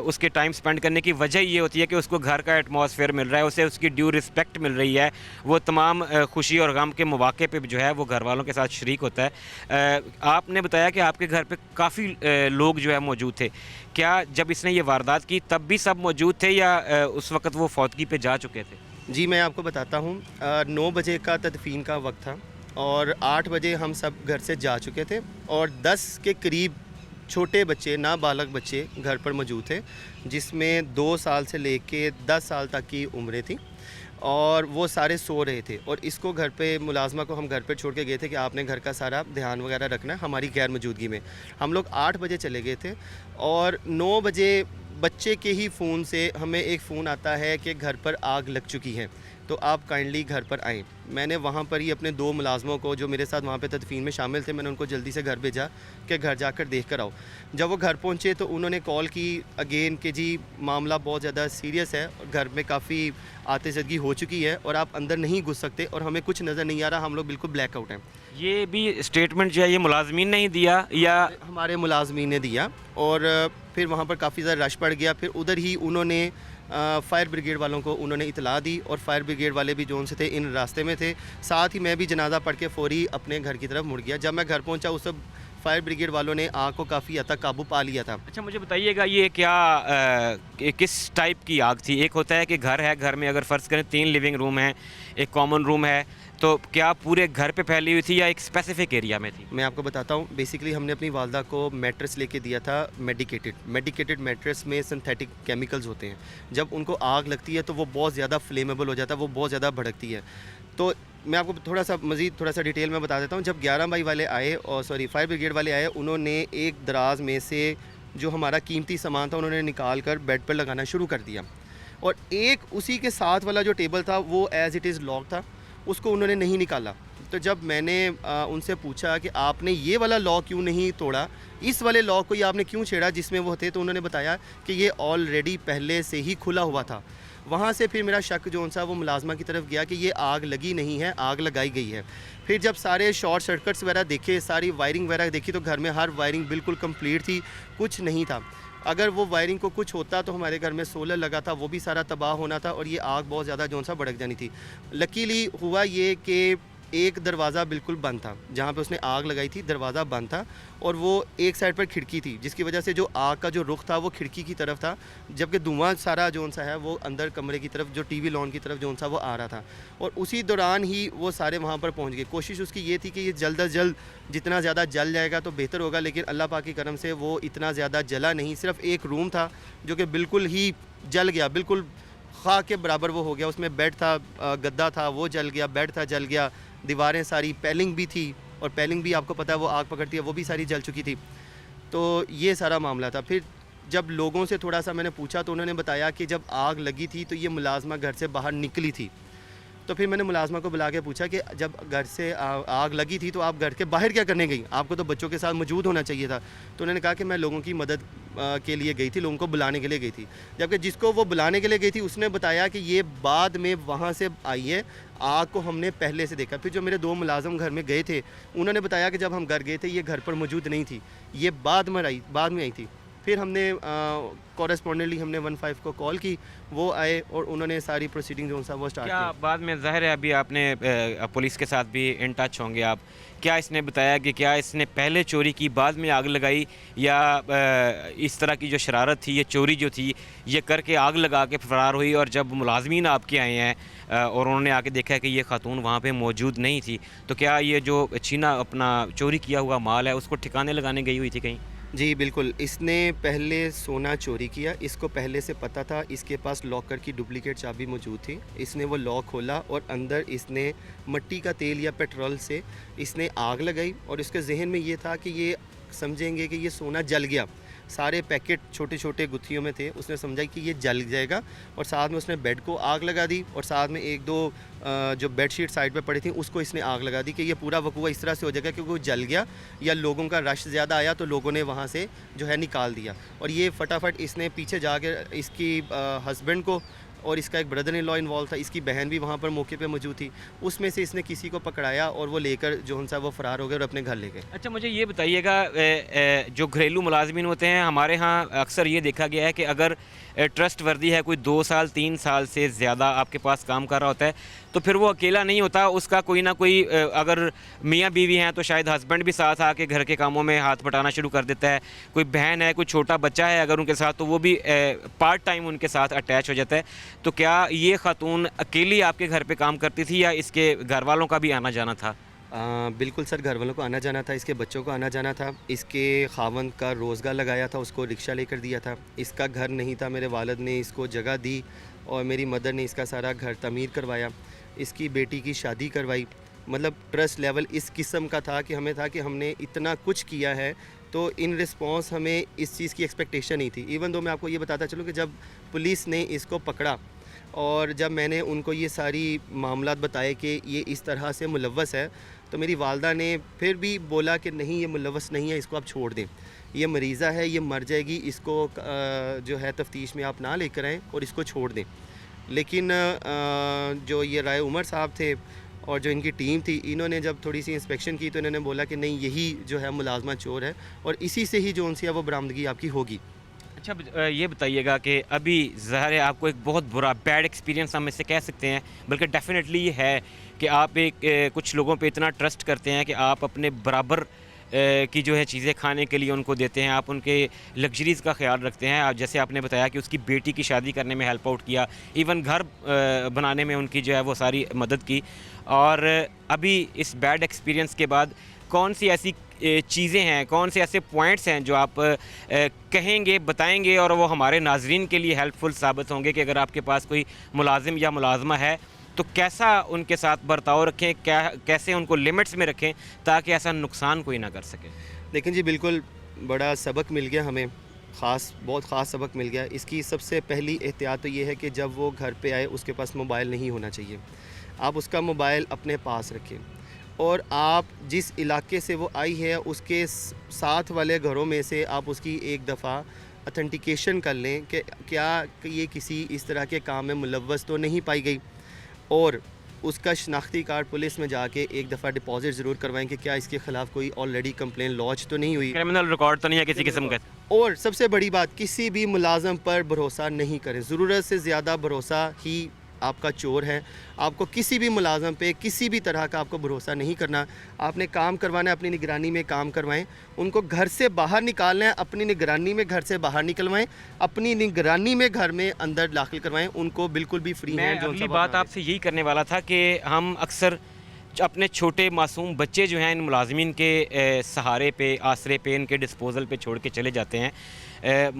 उसके टाइम स्पेंड करने की वजह ये होती है कि उसको घर का एटमॉस्फेयर मिल रहा है, उसे उसकी ड्यू रिस्पेक्ट मिल रही है, वो तमाम खुशी और गम के मौके पे जो है वो घर वालों के साथ शरीक होता है। आपने बताया कि आपके घर पे काफ़ी लोग जो है मौजूद थे, क्या जब इसने ये वारदात की तब भी सब मौजूद थे या उस वक्त वो फौतगी पे जा चुके थे? जी, मैं आपको बताता हूँ, 9 बजे का तदफीन का वक्त था और 8 बजे हम सब घर से जा चुके थे और 10 के करीब छोटे बच्चे, नाबालग बच्चे घर पर मौजूद थे, जिसमें 2 साल से लेके 10 साल तक की उम्रें थी और वो सारे सो रहे थे। और इसको घर पे मुलाजमा को हम घर पे छोड़ के गए थे कि आपने घर का सारा ध्यान वगैरह रखना है हमारी गैर मौजूदगी में। हम लोग 8 बजे चले गए थे और 9 बजे बच्चे के ही फ़ोन से हमें एक फ़ोन आता है कि घर पर आग लग चुकी है, तो आप काइंडली घर पर आएँ। मैंने वहाँ पर ही अपने 2 मुलाजमों को जो मेरे साथ वहाँ पे तदफीन में शामिल थे, मैंने उनको जल्दी से घर भेजा कि घर जाकर देख कर आओ। जब वो घर पहुँचे तो उन्होंने कॉल की अगेन कि जी मामला बहुत ज़्यादा सीरियस है, घर में काफ़ी आतिशदगी हो चुकी है और आप अंदर नहीं घुस सकते और हमें कुछ नज़र नहीं आ रहा, हम लोग बिल्कुल ब्लैक आउट हैं। ये भी स्टेटमेंट जो है ये मुलाजमीन ने ही दिया या हमारे मुलाजमीन ने दिया और फिर वहाँ पर काफ़ी ज़्यादा रश पड़ गया। फिर उधर ही उन्होंने फ़ायर ब्रिगेड वालों को उन्होंने इतला दी और फायर ब्रिगेड वाले भी जो उनसे थे इन रास्ते में थे। साथ ही मैं भी जनाजा पढ़ के फ़ौरी अपने घर की तरफ मुड़ गया। जब मैं घर पहुँचा उस सब फायर ब्रिगेड वालों ने आग को काफ़ी हद तक काबू पा लिया था। अच्छा मुझे बताइएगा ये क्या किस टाइप की आग थी? एक होता है कि घर है, घर में अगर फ़र्ज़ करें 3 लिविंग रूम हैं, एक कॉमन रूम है, तो क्या पूरे घर पे फैली हुई थी या एक स्पेसिफिक एरिया में थी? मैं आपको बताता हूँ, बेसिकली हमने अपनी वालदा को मैट्रेस लेके दिया था मेडिकेटेड मैट्रेस में सिंथेटिक केमिकल्स होते हैं। जब उनको आग लगती है तो वो बहुत ज़्यादा फ्लेमेबल हो जाता है, वो बहुत ज़्यादा भड़कती है। तो मैं आपको थोड़ा सा डिटेल में बता देता हूँ। जब 11 मई वाले आए और फायर ब्रिगेड वाले आए, उन्होंने एक दराज में से जो हमारा कीमती सामान था उन्होंने निकाल कर बेड पर लगाना शुरू कर दिया और एक उसी के साथ वाला जो टेबल था वो एज़ इट इज़ लॉक था, उसको उन्होंने नहीं निकाला। तो जब मैंने उनसे पूछा कि आपने ये वाला लॉक क्यों नहीं तोड़ा, इस वाले लॉक को ही आपने क्यों छेड़ा जिसमें वो थे, तो उन्होंने बताया कि ये ऑलरेडी पहले से ही खुला हुआ था। वहाँ से फिर मेरा शक जो सा वो मुलाजमा की तरफ गया कि ये आग लगी नहीं है, आग लगाई गई है। फिर जब सारे शॉर्ट सर्किट्स वगैरह देखे, सारी वायरिंग वगैरह देखी, तो घर में हर वायरिंग बिल्कुल कंप्लीट थी, कुछ नहीं था। अगर वो वायरिंग को कुछ होता तो हमारे घर में सोलर लगा था, वो भी सारा तबाह होना था और ये आग बहुत ज़्यादा जो सा भड़क जानी थी। लकीली हुआ ये कि एक दरवाज़ा बिल्कुल बंद था, जहाँ पे उसने आग लगाई थी दरवाज़ा बंद था और वो एक साइड पर खिड़की थी, जिसकी वजह से जो आग का जो रुख था वो खिड़की की तरफ था, जबकि धुआं सारा जो सा है वो अंदर कमरे की तरफ, जो टीवी लॉन की तरफ जो सा वो आ रहा था। और उसी दौरान ही वो सारे वहाँ पर पहुँच गए। कोशिश उसकी ये थी कि ये जल्द अज जल्द जितना ज़्यादा जल जाएगा तो बेहतर होगा, लेकिन अल्लाह पाक की करम से वो इतना ज़्यादा जला नहीं। सिर्फ एक रूम था जो कि बिल्कुल ही जल गया, बिल्कुल खाक के बराबर वो हो गया। उसमें बेड था, गद्दा था, वो जल गया, बेड था जल गया, दीवारें सारी, पैलिंग भी थी और पैलिंग भी आपको पता है वो आग पकड़ती है, वो भी सारी जल चुकी थी। तो ये सारा मामला था। फिर जब लोगों से थोड़ा सा मैंने पूछा तो उन्होंने बताया कि जब आग लगी थी तो ये मुलाजमा घर से बाहर निकली थी। तो फिर मैंने मुलाजमा को बुला के पूछा कि जब घर से आग लगी थी तो आप घर के बाहर क्या करने गई, आपको तो बच्चों के साथ मौजूद होना चाहिए था। तो उन्होंने कहा कि मैं लोगों की मदद के लिए गई थी, लोगों को बुलाने के लिए गई थी। जबकि जिसको वो बुलाने के लिए गई थी उसने बताया कि ये बाद में वहाँ से आई है, आग को हमने पहले से देखा। फिर जो मेरे 2 मुलाजम घर में गए थे उन्होंने बताया कि जब हम घर गए थे ये घर पर मौजूद नहीं थी, ये बाद में आई थी। फिर हमने कॉरेस्पॉन्डेंटली हमने 15 को कॉल की, वो आए और उन्होंने सारी प्रोसीडिंग जो सा वो स्टार्ट क्या की। बाद में ज़ाहिर है अभी आपने पुलिस के साथ भी इन टच होंगे आप, क्या इसने बताया कि क्या इसने पहले चोरी की बाद में आग लगाई या इस तरह की जो शरारत थी, ये चोरी जो थी ये करके आग लगा के फरार हुई और जब मुलाजमीन आपके आए हैं और उन्होंने आके देखा कि ये खातून वहाँ पे मौजूद नहीं थी, तो क्या ये जो छीना अपना चोरी किया हुआ माल है उसको ठिकाने लगाने गई हुई थी कहीं? जी बिल्कुल, इसने पहले सोना चोरी किया, इसको पहले से पता था, इसके पास लॉकर की डुप्लीकेट चाबी मौजूद थी। इसने वो लॉक खोला और अंदर इसने मिट्टी का तेल या पेट्रोल से इसने आग लगाई और इसके जहन में ये था कि ये समझेंगे कि ये सोना जल गया। सारे पैकेट छोटे छोटे गुत्थियों में थे, उसने समझा कि ये जल जाएगा और साथ में उसने बेड को आग लगा दी और साथ में 1-2 जो बेडशीट साइड पे पड़ी थी उसको इसने आग लगा दी कि ये पूरा वकूआ इस तरह से हो जाएगा क्योंकि वो जल गया या लोगों का रश ज़्यादा आया तो लोगों ने वहाँ से जो है निकाल दिया। और ये फटाफट इसने पीछे जाकर इसकी हस्बैंड को और इसका एक ब्रदर इन लॉ इन्वॉल्व था, इसकी बहन भी वहाँ पर मौके पे मौजूद थी। उसमें से इसने किसी को पकड़ाया और वो लेकर जो उनसा वो फ़रार हो गए और अपने घर ले गए। अच्छा, मुझे ये बताइएगा, जो घरेलू मुलाजमीन होते हैं हमारे यहाँ अक्सर ये देखा गया है कि अगर ट्रस्ट वर्दी है, कोई 2 साल 3 साल से ज़्यादा आपके पास काम कर रहा होता है, तो फिर वो अकेला नहीं होता, उसका कोई ना कोई अगर मियाँ बीवी हैं तो शायद हस्बैंड भी साथ आके घर के कामों में हाथ बटाना शुरू कर देता है, कोई बहन है, कोई छोटा बच्चा है अगर उनके साथ, तो वो भी पार्ट टाइम उनके साथ अटैच हो जाता है। तो क्या ये खातून अकेली आपके घर पे काम करती थी या इसके घर वालों का भी आना जाना था? बिल्कुल सर, घर वालों को आना जाना था, इसके बच्चों को आना जाना था। इसके खावंद का रोज़गार लगाया था, उसको रिक्शा लेकर दिया था। इसका घर नहीं था, मेरे वालिद ने इसको जगह दी और मेरी मदर ने इसका सारा घर तमीर करवाया। इसकी बेटी की शादी करवाई। मतलब ट्रस्ट लेवल इस किस्म का था कि हमें था कि हमने इतना कुछ किया है, तो इन रिस्पॉन्स हमें इस चीज़ की एक्सपेक्टेशन नहीं थी। इवन दो मैं आपको ये बताता चलूँ कि जब पुलिस ने इसको पकड़ा और जब मैंने उनको ये सारी मामलात बताए कि ये इस तरह से मुलव्वस है, तो मेरी वालदा ने फिर भी बोला कि नहीं, ये मुलव्वस नहीं है, इसको आप छोड़ दें, ये मरीज़ा है, ये मर जाएगी, इसको जो है तफ्तीश में आप ना लेकर आएँ और इसको छोड़ दें। लेकिन जो ये राय उमर साहब थे और जो इनकी टीम थी, इन्होंने जब थोड़ी सी इंस्पेक्शन की तो इन्होंने बोला कि नहीं, यही जो है मुलाजमा चोर है और इसी से ही जो उनसे वो बरामदगी आपकी होगी। अच्छा, ये बताइएगा कि अभी ज़ाहिर है आपको एक बहुत बुरा बैड एक्सपीरियंस हम इससे कह सकते हैं, बल्कि डेफिनेटली ये है कि आप कुछ लोगों पे इतना ट्रस्ट करते हैं कि आप अपने बराबर की जो है चीज़ें खाने के लिए उनको देते हैं, आप उनके लग्जरीज़ का ख्याल रखते हैं। आप जैसे आपने बताया कि उसकी बेटी की शादी करने में हेल्प आउट किया, इवन घर बनाने में उनकी जो है वो सारी मदद की। और अभी इस बैड एक्सपीरियंस के बाद कौन सी ऐसी चीज़ें हैं, कौन से ऐसे पॉइंट्स हैं जो आप कहेंगे, बताएंगे और वो हमारे नाजरीन के लिए हेल्पफुल साबित होंगे कि अगर आपके पास कोई मुलाजिम या मुलाजमा है तो कैसा उनके साथ बर्ताव रखें, कैसे उनको लिमिट्स में रखें ताकि ऐसा नुकसान कोई ना कर सके? लेकिन जी बिल्कुल बड़ा सबक मिल गया हमें, बहुत ख़ास सबक मिल गया। इसकी सबसे पहली एहतियात तो ये है कि जब वो घर पे आए उसके पास मोबाइल नहीं होना चाहिए। आप उसका मोबाइल अपने पास रखें और आप जिस इलाके से वो आई है उसके साथ वाले घरों में से आप उसकी एक दफ़ा अथेंटिकेशन कर लें कि क्या ये किसी इस तरह के काम में मुलव्वस तो नहीं पाई गई, और उसका शनाख्ती कार्ड पुलिस में जाके एक दफ़ा डिपॉजिट ज़रूर करवाएं कि क्या इसके ख़िलाफ़ कोई ऑलरेडी कंप्लेन लॉन्च तो नहीं हुई, क्रिमिनल रिकॉर्ड तो नहीं है किसी किस्म का। और सबसे बड़ी बात, किसी भी मुलाजम पर भरोसा नहीं करें। ज़रूरत से ज़्यादा भरोसा ही आपका चोर है। आपको किसी भी मुलाजम पे किसी भी तरह का आपको भरोसा नहीं करना। आपने काम करवाना है, अपनी निगरानी में काम करवाएं। उनको घर से बाहर निकालना है, अपनी निगरानी में घर से बाहर निकलवाएं, अपनी निगरानी में घर में अंदर दाखिल करवाएं। उनको बिल्कुल भी फ्री मैं अगली बात आपसे यही करने वाला था कि हम अक्सर अपने छोटे मासूम बच्चे जो हैं इन मुलाजमीन के सहारे पे, आसरे पे, इनके डिस्पोज़ल पे छोड़ के चले जाते हैं।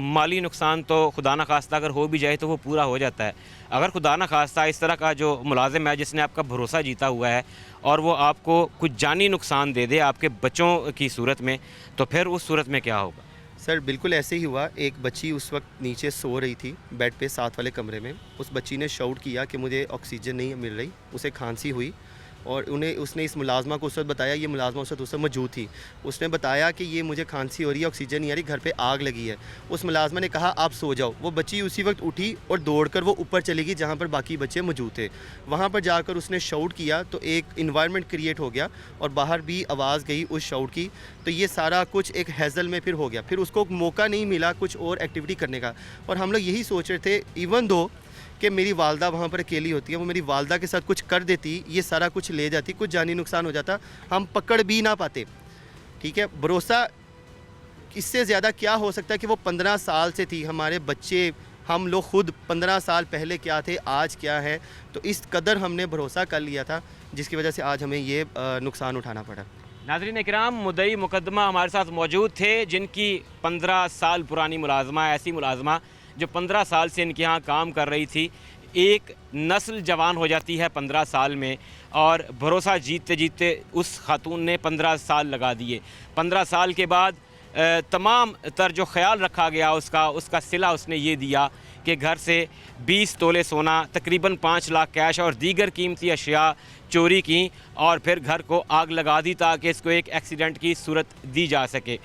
माली नुकसान तो खुदा न खास्ता अगर हो भी जाए तो वो पूरा हो जाता है। अगर खुदा न खास्ता इस तरह का जो मुलाजिम है जिसने आपका भरोसा जीता हुआ है और वो आपको कुछ जानी नुकसान दे दे आपके बच्चों की सूरत में, तो फिर उस सूरत में क्या होगा? सर बिल्कुल ऐसे ही हुआ। एक बच्ची उस वक्त नीचे सो रही थी बेड पे साथ वाले कमरे में। उस बच्ची ने शाउट किया कि मुझे ऑक्सीजन नहीं मिल रही, उसे खांसी हुई और उसने इस मुलाजमा को उस वक्त बताया, ये मुलाजमा उस वक्त मौजूद थी। उसने बताया कि ये मुझे खांसी हो रही है, ऑक्सीजन नहीं आ रही, घर पे आग लगी है। उस मुलाजमा ने कहा आप सो जाओ। वो बच्ची उसी वक्त उठी और दौड़कर वो ऊपर चली गई जहाँ पर बाकी बच्चे मौजूद थे। वहाँ पर जाकर उसने शाउट किया तो एक इन्वायरमेंट क्रिएट हो गया और बाहर भी आवाज़ गई उस शाउट की। तो ये सारा कुछ एक हैज़ल में फिर हो गया। फिर उसको मौका नहीं मिला कुछ और एक्टिविटी करने का। और हम लोग यही सोच रहे थे, इवन दो कि मेरी वालदा वहाँ पर अकेली होती है, वो मेरी वालदा के साथ कुछ कर देती, ये सारा कुछ ले जाती, कुछ जानी नुकसान हो जाता, हम पकड़ भी ना पाते। ठीक है, भरोसा इससे ज़्यादा क्या हो सकता है कि वो 15 साल से थी, हमारे बच्चे, हम लोग खुद 15 साल पहले क्या थे, आज क्या है। तो इस कदर हमने भरोसा कर लिया था जिसकी वजह से आज हमें ये नुकसान उठाना पड़ा। नाज़रीन इकराम, मुद्दई मुकदमा हमारे साथ मौजूद थे जिनकी 15 साल पुरानी मुलाजमा, ऐसी मुलाजमा जो 15 साल से इनके यहाँ काम कर रही थी। एक नस्ल जवान हो जाती है 15 साल में और भरोसा जीतते जीतते उस खातून ने 15 साल लगा दिए। 15 साल के बाद तमाम तर जो ख्याल रखा गया उसका सिला उसने ये दिया कि घर से 20 तोले सोना, तकरीबन 5 लाख कैश और दीगर कीमती अशिया चोरी की और फिर घर को आग लगा दी ताकि इसको एक एक्सीडेंट की सूरत दी जा सके।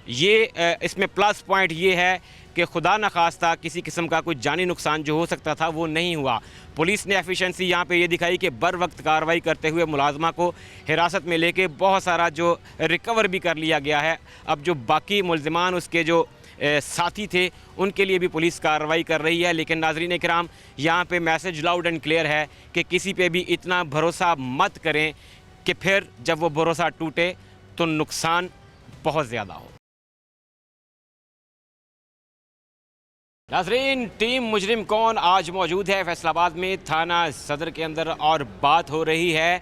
ये इसमें प्लस पॉइंट ये है कि खुदा न खास्ता किसी किस्म का कोई जानी नुकसान जो हो सकता था वो नहीं हुआ। पुलिस ने एफिशिएंसी यहाँ पे ये दिखाई कि बर वक्त कार्रवाई करते हुए मुलाजमा को हिरासत में लेके बहुत सारा जो रिकवर भी कर लिया गया है। अब जो बाकी मुलजिमान उसके जो साथी थे उनके लिए भी पुलिस कार्रवाई कर रही है। लेकिन नाज़रीन इकराम, यहाँ पे मैसेज लाउड एंड क्लियर है कि किसी पे भी इतना भरोसा मत करें कि फिर जब वो भरोसा टूटे तो नुकसान बहुत ज़्यादा हो। नाज़रीन, टीम मुजरिम कौन आज मौजूद है फैसलाबाद में थाना सदर के अंदर और बात हो रही है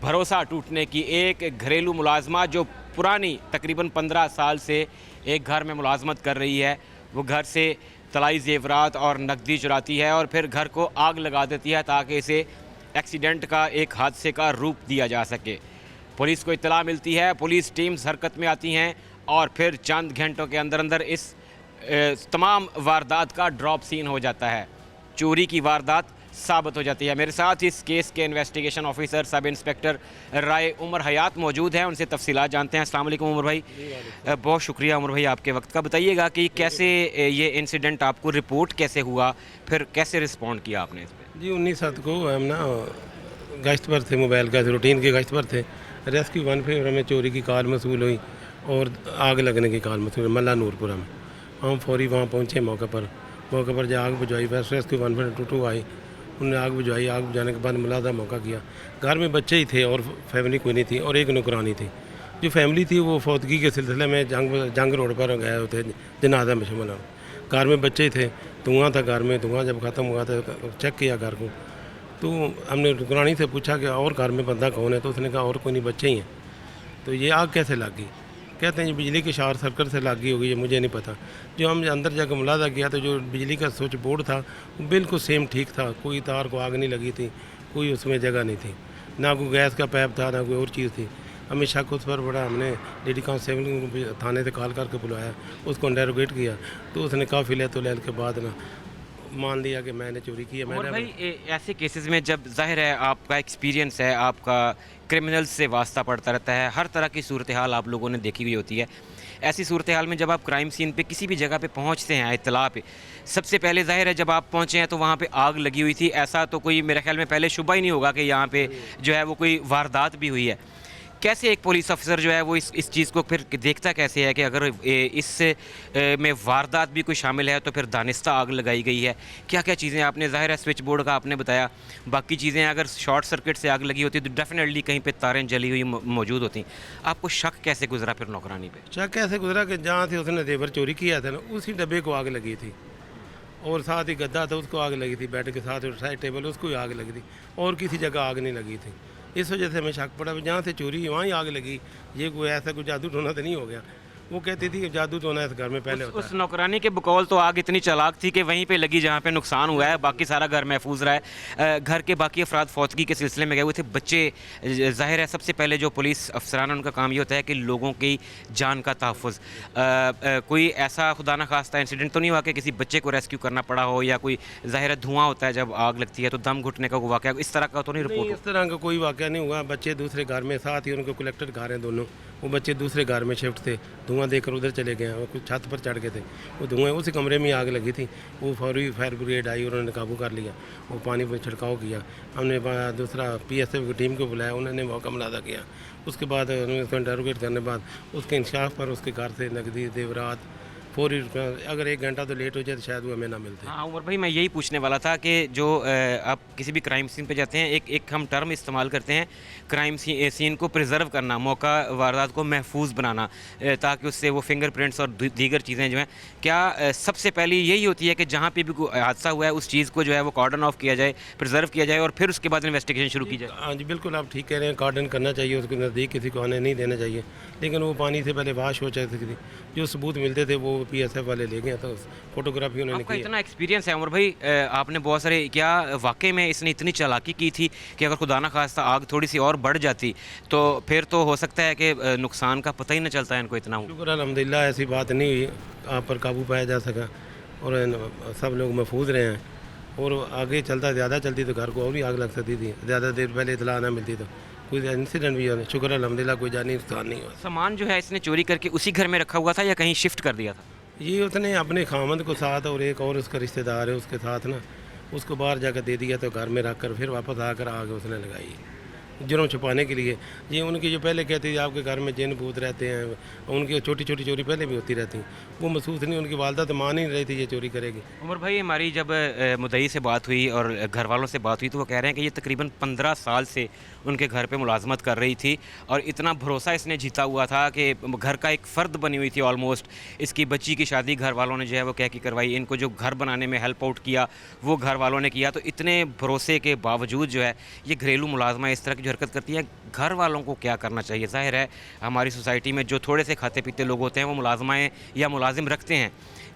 भरोसा टूटने की। एक घरेलू मुलाजमा जो पुरानी तकरीबन 15 साल से एक घर में मुलाजमत कर रही है, वो घर से तलाई जेवरात और नकदी चुराती है और फिर घर को आग लगा देती है ताकि इसे एक्सीडेंट का, एक हादसे का रूप दिया जा सके। पुलिस को इत्तला मिलती है, पुलिस टीम्स हरकत में आती हैं और फिर चंद घंटों के अंदर अंदर इस तमाम वारदात का ड्रॉप सीन हो जाता है, चोरी की वारदात साबित हो जाती है। मेरे साथ इस केस के इन्वेस्टिगेशन ऑफिसर सब इंस्पेक्टर राय उमर हयात मौजूद हैं, उनसे तफसीलात जानते हैं। अस्सलाम वालेकुम उमर भाई। बहुत शुक्रिया उमर भाई आपके वक्त का। बताइएगा कि कैसे ये इंसिडेंट आपको रिपोर्ट कैसे हुआ, फिर कैसे रिस्पॉन्ड किया आपने इस पर? जी 19/7 को हम ना गश्त पर थे, मोबाइल का रूटीन के गश्त पर थे। रेस्क्यू 1 पे हमें चोरी की कॉल मसूल हुई और आग लगने की कॉल मसूल मल्ला नूरपुरा में। हम फौरी वहाँ पहुँचे मौके पर जो आग बुझाई, बस रेस्क्यू 1 पे टूटू आई, उन्होंने आग बुझाई। आग बुझाने के बाद मुलादा मौका किया। घर में बच्चे ही थे और फैमिली कोई नहीं थी और एक नौकरानी थी। जो फैमिली थी वो फौतगी के सिलसिले में जंग रोड पर गए होते जनाजा में शमल। घर में बच्चे ही थे, धुआं था घर में। धुआं जब ख़त्म हुआ तो चेक किया घर को, तो हमने नौकरानी से पूछा कि और घर में बंदा कौन है, तो उसने कहा और कोई नहीं, बच्चे ही हैं। तो ये आग कैसे लग गई? कहते हैं ये बिजली के शॉर्ट सर्किट से लग गई होगी, ये मुझे नहीं पता। जो हम अंदर जाकर मुलादा किया तो जो बिजली का स्विच बोर्ड था वो बिल्कुल सेम ठीक था, कोई तार को आग नहीं लगी थी, कोई उसमें जगह नहीं थी, ना कोई गैस का पाइप था, ना कोई और चीज़ थी। हमें शक उस पर बड़ा, हमने लेडी कांस्टेबल थाने से कॉल करके बुलाया, उसको इंटेरोगेट किया, तो उसने काफ़ी ले तो के बाद ना मान लिया कि मैंने चोरी की है। और भाई ऐसे केसेस में जब जाहिर है आपका एक्सपीरियंस है, आपका क्रिमिनल्स से वास्ता पड़ता रहता है, हर तरह की सूरत हाल आप लोगों ने देखी हुई होती है। ऐसी सूरत हाल में जब आप क्राइम सीन पे किसी भी जगह पे पहुंचते हैं, इत्तला पे, सबसे पहले जाहिर है जब आप पहुंचे हैं तो वहाँ पे आग लगी हुई थी, ऐसा तो कोई मेरे ख्याल में पहले शुबा ही नहीं होगा कि यहाँ पे जो है वो कोई वारदात भी हुई है। कैसे एक पुलिस ऑफिसर जो है वो इस चीज़ को फिर देखता कैसे है कि अगर इस में वारदात भी कोई शामिल है तो फिर दानिस्ता आग लगाई गई है? क्या क्या चीज़ें आपने, ज़ाहिर है स्विच बोर्ड का आपने बताया, बाकी चीज़ें अगर शॉर्ट सर्किट से आग लगी होती तो डेफिनेटली कहीं पे तारें जली हुई मौजूद होती। आपको शक कैसे गुजरा फिर नौकरानी पे? शक कैसे गुजरा कि जहाँ से उसने जेवर चोरी किया था ना, उसी डब्बे को आग लगी थी और साथ ही गद्दा था उसको आग लगी थी, बेड के साथ साइड टेबल उसको ही आग लगी थी और किसी जगह आग नहीं लगी थी। इस वजह से हमें शक पड़ा जहाँ से चोरी वहाँ ही आग लगी। ये कोई ऐसा कोई जादू टोना तो नहीं हो गया? वो कहती थी कि जादू टोना इस घर में पहले होता है। उस नौकरानी के बकौल तो आग इतनी चालाक थी कि वहीं पे लगी जहाँ पे नुकसान हुआ है, बाकी सारा घर महफूज रहा है। घर के बाकी अफराद फौतगी के सिलसिले में गए हुए थे, बच्चे। ज़ाहिर है सबसे पहले जो पुलिस अफसरान उनका काम ये होता है कि लोगों की जान का तहफ़्फ़ुज़। कोई ऐसा खुदा न खास्ता इंसिडेंट तो नहीं हुआ कि किसी बच्चे को रेस्क्यू करना पड़ा हो, या कोई ज़ाहिर है धुआं होता है जब आग लगती है तो दम घुटने का वाक़या, इस तरह का तो नहीं रिपोर्ट? इस तरह का कोई वाक़या नहीं हुआ। बच्चे दूसरे घर में, साथ ही उनको कलेक्टर घर हैं दोनों, वो बच्चे दूसरे घर में शिफ्ट थे, धुआं देखकर उधर चले गए, वो कुछ छत पर चढ़ गए थे, वो धुआं उसी कमरे में आग लगी थी। वो फौरी फायर ब्रिगेड आई, उन्होंने काबू कर लिया, वो पानी पर छिड़काव किया। हमने दूसरा PSF की टीम को बुलाया, उन्होंने मौका मुलादा किया। उसके बाद उन्होंने उसको इंटरोगेट करने के बाद उसके इंसाफ पर उसके घर से नकदी जेवरात फौरी, अगर 1 घंटा तो लेट हो जाए तो शायद वो हमें ना मिलते। हाँ उमर भाई, मैं यही पूछने वाला था कि जो आप किसी भी क्राइम सीन पे जाते हैं, एक हम टर्म इस्तेमाल करते हैं क्राइम सीन को प्रिजर्व करना, मौका वारदात को महफूज बनाना, ताकि उससे वो फिंगरप्रिंट्स और दीगर चीज़ें जो हैं, क्या सबसे पहली यही होती है कि जहाँ पे भी कोई हादसा हुआ है उस चीज़ को जो है वो कार्डन ऑफ किया जाए, प्रिजर्व किया जाए और फिर उसके बाद इन्वेस्टिगेशन शुरू की जाए? हाँ जी बिल्कुल, आप ठीक कह रहे हैं, कार्डन करना चाहिए, उसके नज़दीक किसी को आने नहीं देना चाहिए। लेकिन वो पानी से पहले वाश हो सकती थी, जो सबूत मिलते थे वो PSF वाले ले गए, तो फोटोग्राफी उन्होंने की। इतना एक्सपीरियंस है उमर भाई, आपने बहुत सारे, क्या वाकई में इसने इतनी चालाकी की थी कि अगर खुदा ना खास्ता आग थोड़ी सी और बढ़ जाती तो फिर तो हो सकता है कि नुकसान का पता ही न चलता है इनको इतना? शुक्र अल्हम्दुलिल्लाह ऐसी बात नहीं हुई, आप पर काबू पाया जा सका और सब लोग महफूज रहे हैं। और आगे चलता ज़्यादा चलती तो घर को और भी आग लग सकती थी, ज़्यादा देर पहले इतला ना मिलती तो कोई इंसिडेंट भी होने। शुक्र अल्हम्दुलिल्लाह कोई जानी नुकसान नहीं हुआ। सामान जो है इसने चोरी करके उसी घर में रखा हुआ था या कहीं शिफ्ट कर दिया था? ये उसने अपने खामद को साथ और एक और उसका रिश्तेदार है उसके साथ ना, उसको बाहर जाकर दे दिया तो घर में रख कर फिर वापस आकर आगे उसने लगाई जुर्म छुपाने के लिए। ये उनकी जो पहले कहती थी आपके घर में जिन भूत रहते हैं, उनकी छोटी छोटी चोरी पहले भी होती रहती, वो महसूस नहीं, उनकी वालदा तो मान ही नहीं रही थी ये चोरी करेगी। उमर भाई, हमारी जब मुद्दई से बात हुई और घर वालों से बात हुई तो वो कह रहे हैं कि ये तकरीबन 15 साल से उनके घर पे मुलाजमत कर रही थी और इतना भरोसा इसने जीता हुआ था कि घर का एक फ़र्द बनी हुई थी ऑलमोस्ट। इसकी बच्ची की शादी घर वालों ने जो है वो कह के करवाई, इनको जो घर बनाने में हेल्प आउट किया वो घर वालों ने किया। तो इतने भरोसे के बावजूद जो है ये घरेलू मुलाजमा इस तरह की जो हरकत करती है, घर वालों को क्या करना चाहिए? ज़ाहिर है हमारी सोसाइटी में जो थोड़े से खाते पीते लोग होते हैं वो मुलाजमाएँ या मुलाजिम रखते हैं,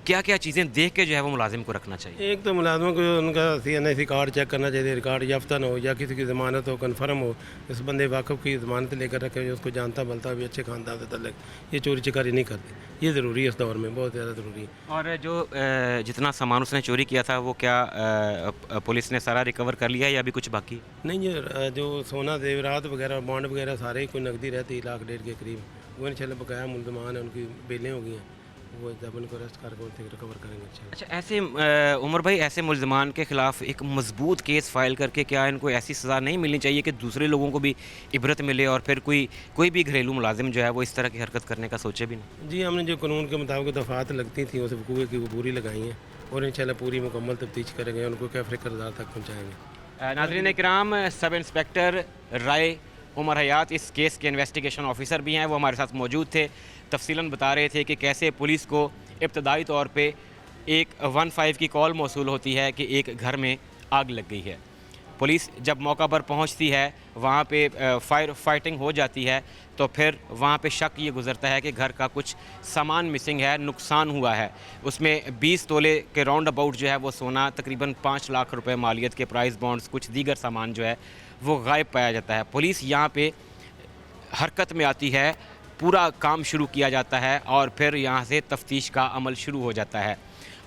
क्या क्या चीज़ें देख के जो है वो मुलाजिम को रखना चाहिए? एक तो मुलाजमों को उनका CNIC कार्ड चेक करना चाहिए, रिकॉर्ड याफ्ता न हो या किसी की ज़मानत हो, कन्फर्म हो, इस बंदे वाकफ़ की ज़मानत लेकर रखे, उसको जानता बनता भी अच्छे खानदान से तल्लक, ये चोरी चकारी नहीं करते। ये ज़रूरी है इस दौर में, बहुत ज़्यादा ज़रूरी है। और जो जितना सामान उसने चोरी किया था वो क्या पुलिस ने सारा रिकवर कर लिया है या अभी कुछ बाकी? नहीं, ये जो सोना जेवरात वगैरह बॉन्ड वगैरह सारे ही कोई नकदी रहती 1 लाख 1.5 के करीब, वो इंशाल्लाह बकाया मुलजमान है, उनकी बेलें हो गई हैं, वो जब उनको अरेस्ट करके उनसे रिकवर करेंगे। अच्छा, ऐसे उमर भाई, ऐसे मुल्ज़मान के ख़िलाफ़ एक मजबूत केस फाइल करके क्या इनको ऐसी सज़ा नहीं मिलनी चाहिए कि दूसरे लोगों को भी इबरत मिले और फिर कोई भी घरेलू मुलाजिम जो है वो इस तरह की हरकत करने का सोचे भी नहीं? जी, हमने जो कानून के मुताबिक दफ़ात लगती थी उस वकूए की वो पूरी लगाई हैं और इंशाल्लाह पूरी मुकम्मल तफ्तीश करेंगे, उनको कैफ़े किरदार तक पहुँचाएँगे। नाज़रीन इकराम, सब इंस्पेक्टर राय उमर हयात इस केस के इन्वेस्टिगेशन ऑफिसर भी हैं, वो हमारे साथ मौजूद थे, तफसीलन बता रहे थे कि कैसे पुलिस को इब्तदाई तौर पे एक 15 की कॉल मौसूल होती है कि एक घर में आग लग गई है। पुलिस जब मौका पर पहुंचती है, वहां पे फाइटिंग हो जाती है, तो फिर वहां पे शक ये गुजरता है कि घर का कुछ सामान मिसिंग है, नुकसान हुआ है। उसमें 20 तोले के राउंड अबाउट जो है वो सोना, तकरीबन 5 लाख रुपए मालियत के प्राइस बॉन्ड्स, कुछ दीगर सामान जो है वो गायब पाया जाता है। पुलिस यहाँ पे हरकत में आती है, पूरा काम शुरू किया जाता है और फिर यहाँ से तफ्तीश का अमल शुरू हो जाता है।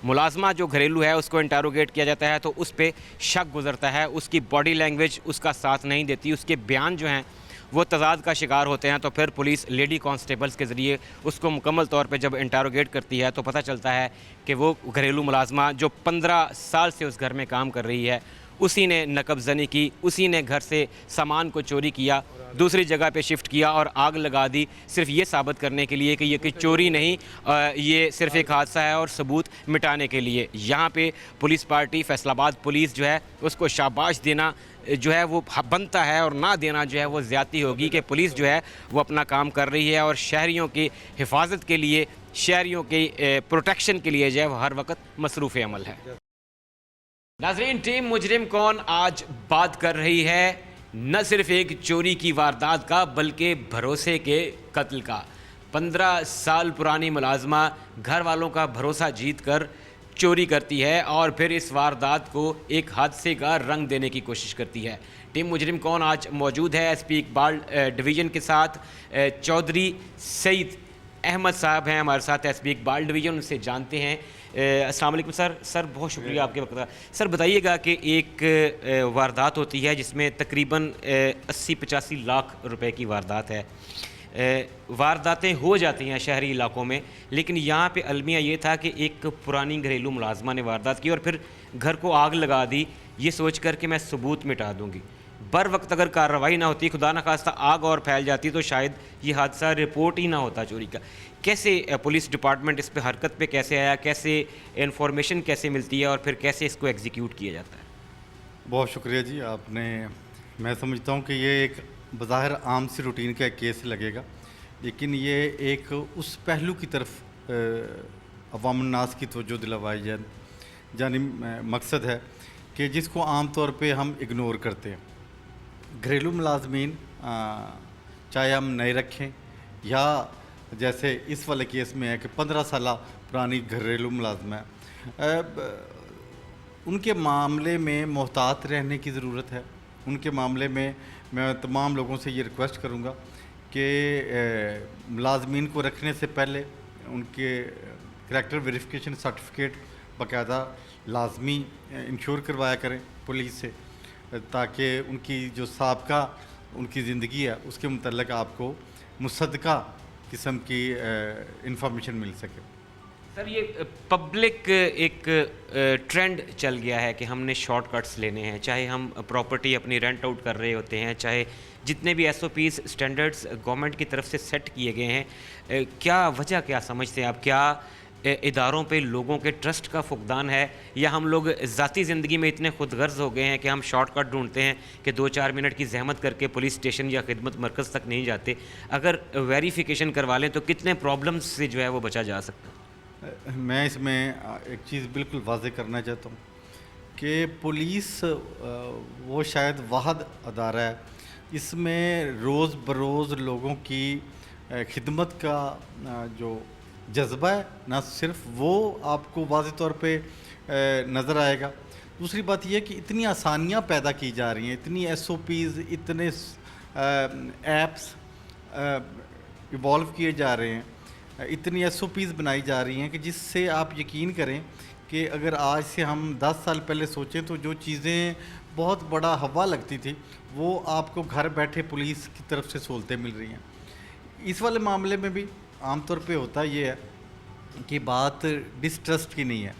मुलाजमा जो घरेलू है उसको इंटरोगेट किया जाता है तो उस पर शक गुजरता है, उसकी बॉडी लैंग्वेज उसका साथ नहीं देती, उसके बयान जो हैं वो तज़ाद का शिकार होते हैं। तो फिर पुलिस लेडी कांस्टेबल्स के ज़रिए उसको मुकम्मल तौर पे जब इंटरोगेट करती है तो पता चलता है कि वो घरेलू मुलाजमा जो 15 साल से उस घर में काम कर रही है, उसी ने नकबज़नी की, उसी ने घर से सामान को चोरी किया, दूसरी जगह पे शिफ्ट किया और आग लगा दी, सिर्फ ये साबित करने के लिए कि ये कोई चोरी नहीं, ये सिर्फ एक हादसा है और सबूत मिटाने के लिए। यहाँ पे पुलिस पार्टी, फैसलाबाद पुलिस जो है उसको शाबाश देना जो है वो बनता है और ना देना जो है वो ज़्यादती होगी कि पुलिस जो है वो अपना काम कर रही है और शहरियों की हिफाजत के लिए, शहरियों की प्रोटेक्शन के लिए जो है वो हर वक्त मसरूफ़ अमल है। नाज़रीन, टीम मुजरिम कौन आज बात कर रही है न सिर्फ एक चोरी की वारदात का बल्कि भरोसे के कत्ल का। 15 साल पुरानी मुलाजमा घर वालों का भरोसा जीत कर चोरी करती है और फिर इस वारदात को एक हादसे का रंग देने की कोशिश करती है। टीम मुजरिम कौन आज मौजूद है SP इकबाल डिवीज़न के साथ। चौधरी सईद अहमद साहब हैं हमारे साथ, SP इकबाल डिवीज़न, उनसे जानते हैं। अस्सलाम वालेकुम सर, बहुत शुक्रिया आपके वक्त का। सर बताइएगा कि एक वारदात होती है जिसमें तकरीबन 80-85 लाख रुपए की वारदात है। वारदातें हो जाती हैं शहरी इलाकों में, लेकिन यहाँ पे अलमिया ये था कि एक पुरानी घरेलू मुलाजमा ने वारदात की और फिर घर को आग लगा दी, ये सोच कर कि मैं सबूत मिटा दूँगी। बर वक्त अगर कार्रवाई ना होती, खुदा न खास्ता आग और फैल जाती, तो शायद ये हादसा रिपोर्ट ही ना होता चोरी का। कैसे पुलिस डिपार्टमेंट इस पे हरकत पे कैसे आया, कैसे इन्फॉर्मेशन कैसे मिलती है और फिर कैसे इसको एग्जीक्यूट किया जाता है? बहुत शुक्रिया जी आपने। मैं समझता हूँ कि ये एक बज़ाहिर आम सी रूटीन का केस लगेगा, लेकिन ये एक उस पहलू की तरफ अवाम-उन-नास की तवज्जो दिलवाई जानी मकसद है कि जिसको आम तौर पे हम इग्नोर करते हैं। घरेलू मुलाजमीन चाहे हम नए रखें या जैसे इस वाले केस में है कि 15 साल पुरानी घरेलू मुलाजमा है, उनके मामले में मोहतात रहने की ज़रूरत है। उनके मामले में मैं तमाम लोगों से ये रिक्वेस्ट करूँगा कि मुलाजमीन को रखने से पहले उनके करैक्टर वेरिफिकेशन सर्टिफिकेट बाकायदा लाजमी इंश्योर करवाया करें पुलिस से, ताकि उनकी जो साबका उनकी ज़िंदगी है उसके मुतल्लिक़ आपको मुसद्दक़ा किस्म की इंफॉर्मेशन मिल सके। सर ये पब्लिक एक ट्रेंड चल गया है कि हमने शॉर्टकट्स लेने हैं, चाहे हम प्रॉपर्टी अपनी रेंट आउट कर रहे होते हैं, चाहे जितने भी SOPs स्टैंडर्ड्स गवर्नमेंट की तरफ से सेट किए गए हैं, क्या वजह क्या समझते हैं आप? क्या इदारों पे लोगों के ट्रस्ट का फुकदान है, या हम लोग ज़ाती ज़िंदगी में इतने खुदगर्ज हो गए हैं कि हम शॉर्टकट ढूंढते हैं कि 2-4 मिनट की जहमत करके पुलिस स्टेशन या खिदमत मरकज़ तक नहीं जाते? अगर वेरिफिकेशन करवा लें तो कितने प्रॉब्लम्स से जो है वो बचा जा सकता है? मैं इसमें एक चीज़ बिल्कुल वाज़ेह करना चाहता हूँ कि पुलिस वो शायद वाहद अदारा है, इसमें रोज़ बरोज़ लोगों की खिदमत का जो जज्बा है ना, सिर्फ वो आपको वाज़ेह तौर पे नज़र आएगा। दूसरी बात यह कि इतनी आसानियाँ पैदा की जा रही हैं, इतनी SOPs, इतने ऐप्स इवॉल्व किए जा रहे हैं, इतनी SOPs बनाई जा रही हैं कि जिससे आप यकीन करें कि अगर आज से हम 10 साल पहले सोचें तो जो चीज़ें बहुत बड़ा हवा लगती थी वो आपको घर बैठे पुलिस की तरफ से सहूलतें मिल रही हैं। इस वाले मामले में भी आमतौर पे होता ये है कि बात डिस्ट्रस्ट की नहीं है,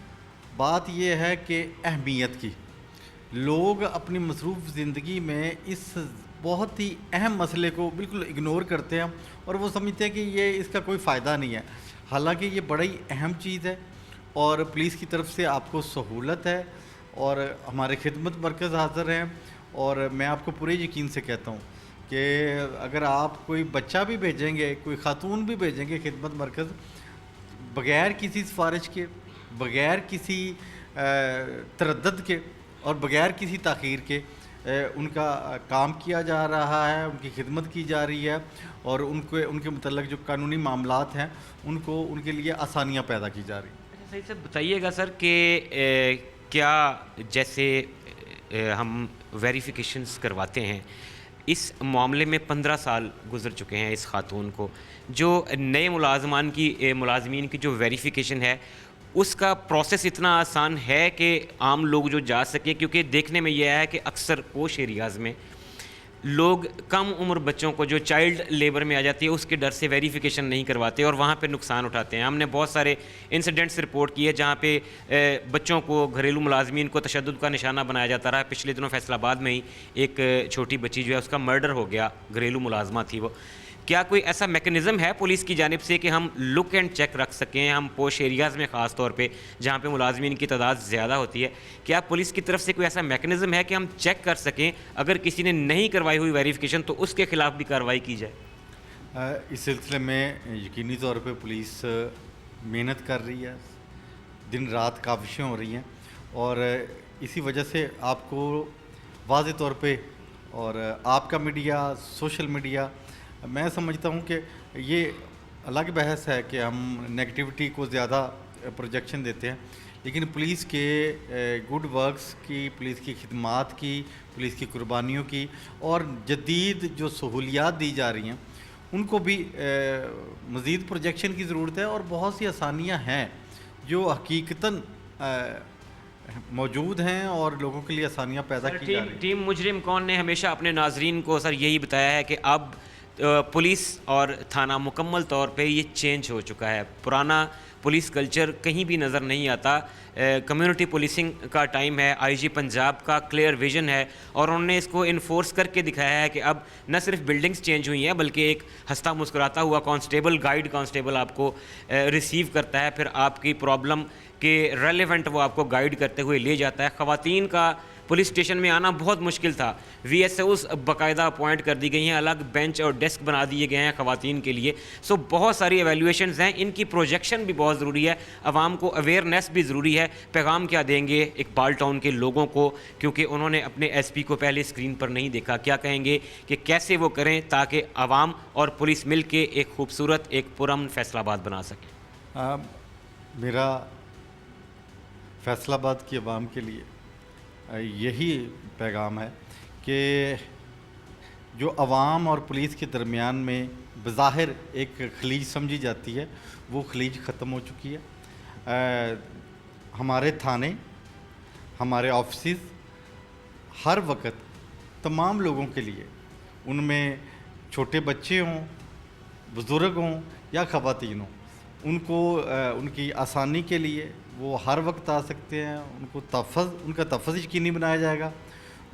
बात ये है कि अहमियत की। लोग अपनी मसरूफ़ ज़िंदगी में इस बहुत ही अहम मसले को बिल्कुल इग्नोर करते हैं और वो समझते हैं कि ये इसका कोई फ़ायदा नहीं है, हालांकि ये बड़ा ही अहम चीज़ है और पुलिस की तरफ से आपको सहूलत है और हमारे खिदमत मरकज़ हाज़िर हैं। और मैं आपको पूरे यकीन से कहता हूँ कि अगर आप कोई बच्चा भी भेजेंगे, कोई ख़ातून भी भेजेंगे खिदमत मरकज़, बग़ैर किसी सिफारिश के, बग़ैर किसी तरद्दुद के और बग़ैर किसी ताख़ीर के उनका काम किया जा रहा है, उनकी खिदमत की जा रही है और उनके मुतल्लिक़ जो कानूनी मामलात हैं उनको उनके लिए आसानियाँ पैदा की जा रही हैं। अच्छा, सही से बताइएगा सर कि क्या जैसे हम वेरिफिकेशंस करवाते हैं, इस मामले में 15 साल गुजर चुके हैं इस खातून को, जो नए मुलाजमीन की जो वेरिफिकेशन है उसका प्रोसेस इतना आसान है कि आम लोग जो जा सकें? क्योंकि देखने में यह है कि अक्सर पोश एरियाज़ में लोग कम उम्र बच्चों को जो चाइल्ड लेबर में आ जाती है उसके डर से वेरिफिकेशन नहीं करवाते और वहाँ पे नुकसान उठाते हैं। हमने बहुत सारे इंसिडेंट्स रिपोर्ट किए जहाँ पे बच्चों को, घरेलू मुलाजमीन को तशद्दुद का निशाना बनाया जाता रहा। पिछले दिनों फैसलाबाद में ही एक छोटी बच्ची जो है उसका मर्डर हो गया, घरेलू मुलाजमा थी वो। क्या कोई ऐसा मैकेनिज़्म है पुलिस की जानिब से कि हम लुक एंड चेक रख सकें, हम पोश एरियाज़ में ख़ास तौर पे जहाँ पे मुलाजमीन की तादाद ज़्यादा होती है, क्या पुलिस की तरफ से कोई ऐसा मैकेनिज़्म है कि हम चेक कर सकें अगर किसी ने नहीं करवाई हुई वेरिफिकेशन तो उसके ख़िलाफ़ भी कार्रवाई की जाए? इस सिलसिले में यकीनी तौर पे पुलिस मेहनत कर रही है, दिन रात काविशें हो रही हैं और इसी वजह से आपको वाज़ेह तौर पे और आपका मीडिया, सोशल मीडिया, मैं समझता हूँ कि ये अलग बहस है कि हम नेगेटिविटी को ज़्यादा प्रोजेक्शन देते हैं, लेकिन पुलिस के गुड वर्क्स की, पुलिस की खिदमात की, पुलिस की कुर्बानियों की और जदीद जो सहूलियात दी जा रही हैं उनको भी मज़ीद प्रोजेक्शन की ज़रूरत है और बहुत सी आसानियाँ हैं जो हकीकतन मौजूद हैं और लोगों के लिए आसानियाँ पैदा की जा रही हैं। टीम मुजरिम कौन ने हमेशा अपने नाजरीन को सर यही बताया है कि अब पुलिस और थाना मुकम्मल तौर पे ये चेंज हो चुका है, पुराना पुलिस कल्चर कहीं भी नज़र नहीं आता। कम्युनिटी पुलिसिंग का टाइम है, IG पंजाब का क्लियर विजन है और उन्होंने इसको इन्फोर्स करके दिखाया है कि अब न सिर्फ बिल्डिंग्स चेंज हुई हैं बल्कि एक हंसता मुस्कुराता हुआ कांस्टेबल, गाइड कांस्टेबल आपको रिसीव करता है, फिर आपकी प्रॉब्लम के रेलेवेंट वो आपको गाइड करते हुए ले जाता है। ख़वातीन का पुलिस स्टेशन में आना बहुत मुश्किल था, VSOs बाकायदा अपॉइंट कर दी गई हैं, अलग बेंच और डेस्क बना दिए गए हैं ख़वातीन के लिए। सो बहुत सारी एवेल्यूएशंस हैं, इनकी प्रोजेक्शन भी बहुत ज़रूरी है, आवाम को अवेयरनेस भी ज़रूरी है। पैगाम क्या देंगे इकबाल टाउन के लोगों को, क्योंकि उन्होंने अपने SP को पहले स्क्रीन पर नहीं देखा, क्या कहेंगे कि कैसे वो करें ताकि आवाम और पुलिस मिल के एक खूबसूरत, एक पुरअमन फैसलाबाद बना सकें? मेरा फैसलाबाद की आवाम के लिए यही पैगाम है कि जो आवाम और पुलिस के दरमियान में बज़ाहिर एक खलीज समझी जाती है वो खलीज ख़त्म हो चुकी है। हमारे थाने, हमारे ऑफिस हर वक्त तमाम लोगों के लिए, उनमें छोटे बच्चे हों, बुज़ुर्ग हों या ख़वातीन हों, उनको उनकी आसानी के लिए वो हर वक्त आ सकते हैं, उनका तहफ़्फ़ुज़ यकीनी बनाया जाएगा,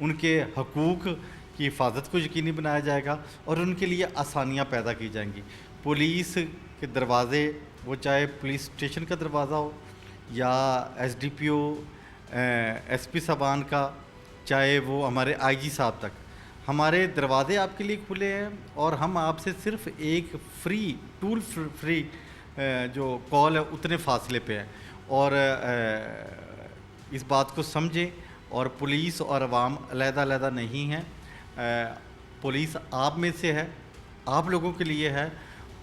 उनके हकूक़ की हिफाजत को यकीनी बनाया जाएगा और उनके लिए आसानियाँ पैदा की जाएंगी। पुलिस के दरवाज़े, वो चाहे पुलिस स्टेशन का दरवाज़ा हो या SDPO SP साहबान का, चाहे वो हमारे IG साहब तक, हमारे दरवाज़े आपके लिए खुले हैं और हम आपसे सिर्फ़ एक टूल फ्री जो कॉल है उतने फासले पे है। और इस बात को समझें, और पुलिस और अवाम अलग-अलग नहीं हैं। पुलिस आप में से है, आप लोगों के लिए है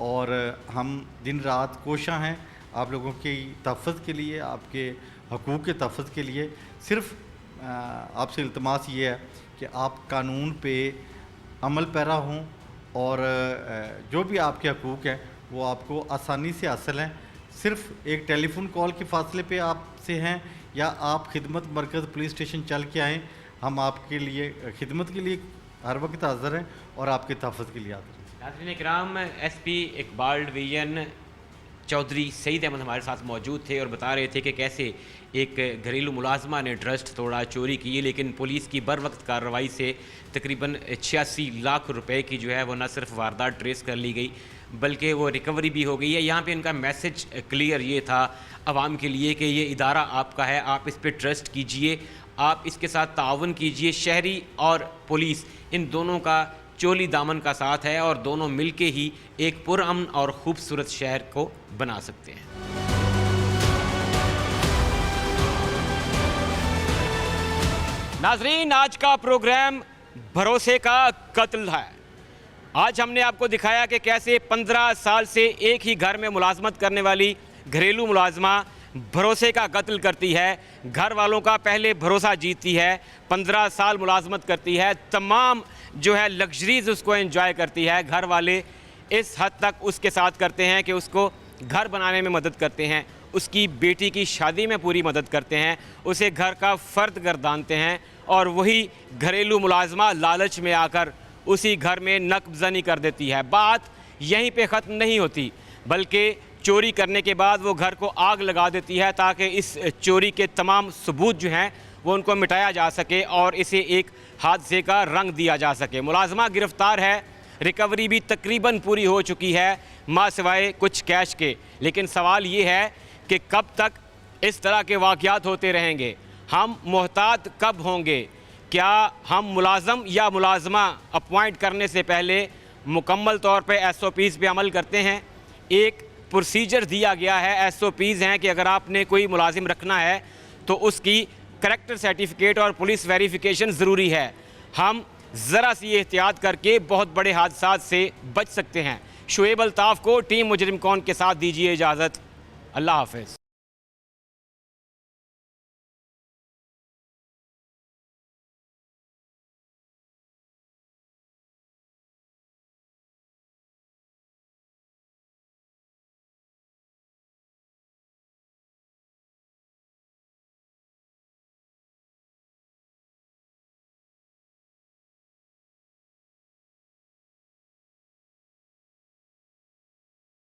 और हम दिन रात कोशिश हैं आप लोगों के तहफ़्फ़ुज़ के लिए, आपके हकूक़ के तहफ़्फ़ुज़ के लिए। सिर्फ़ आपसे इल्तमास ये है कि आप कानून पे अमल पैरा हों और जो भी आपके हकूक़ हैं वो आपको आसानी से हासिल हैं। सिर्फ़ एक टेलीफ़ोन कॉल के फासले पे आपसे हैं या आप खिदमत मरकज़ पुलिस स्टेशन चल के आएँ, हम आपके लिए खिदमत के लिए हर वक्त हाज़िर हैं और आपके तहफ़्फ़ुज़ के लिए हाज़िर हैं। नाज़रीन इकराम, SP इकबाल डिवीज़न चौधरी सईद अहमद हमारे साथ मौजूद थे और बता रहे थे कि कैसे एक घरेलू मुलाजमा ने ट्रस्ट तोड़ा, चोरी की, लेकिन पुलिस की बर वक्त कार्रवाई से तकरीबन 86 लाख रुपए की जो है वो न सिर्फ वारदात ट्रेस कर ली गई बल्कि वो रिकवरी भी हो गई है। यहाँ पे इनका मैसेज क्लियर ये था आवाम के लिए कि ये इदारा आपका है, आप इस पर ट्रस्ट कीजिए, आप इसके साथ ताउन कीजिए। शहरी और पुलिस इन दोनों का चोली दामन का साथ है और दोनों मिलके ही एक पुरअमन और ख़ूबसूरत शहर को बना सकते हैं। नाजरीन, आज का प्रोग्राम भरोसे का कत्ल है। आज हमने आपको दिखाया कि कैसे 15 साल से एक ही घर में मुलाजमत करने वाली घरेलू मुलाजमा भरोसे का कत्ल करती है, घर वालों का पहले भरोसा जीतती है, 15 साल मुलाजमत करती है, तमाम जो है लग्जरीज उसको एंजॉय करती है। घर वाले इस हद तक उसके साथ करते हैं कि उसको घर बनाने में मदद करते हैं, उसकी बेटी की शादी में पूरी मदद करते हैं, उसे घर का फ़र्द गर्दानते हैं और वही घरेलू मुलाजमा लालच में आकर उसी घर में नकबज़नी कर देती है। बात यहीं पे ख़त्म नहीं होती बल्कि चोरी करने के बाद वो घर को आग लगा देती है ताकि इस चोरी के तमाम सबूत जो हैं वो उनको मिटाया जा सके और इसे एक हादसे का रंग दिया जा सके। मुलाजमा गिरफ़्तार है, रिकवरी भी तकरीबन पूरी हो चुकी है माँ सिवाय कुछ कैश के। लेकिन सवाल ये है कि कब तक इस तरह के वाक़यात होते रहेंगे, हम मोहतात कब होंगे? क्या हम मुलाजम या मुलाजमा अपॉइंट करने से पहले मुकम्मल तौर पे SOPs पे अमल करते हैं? एक प्रोसीजर दिया गया है, SOPs हैं कि अगर आपने कोई मुलाजिम रखना है तो उसकी करैक्टर सर्टिफिकेट और पुलिस वेरिफिकेशन ज़रूरी है। हम ज़रा सी एहतियात करके बहुत बड़े हादसात से बच सकते हैं। शुएब अल्ताफ़ को टीम मुजरिम कौन के साथ दीजिए इजाज़त। अल्लाह हाफ़िज़।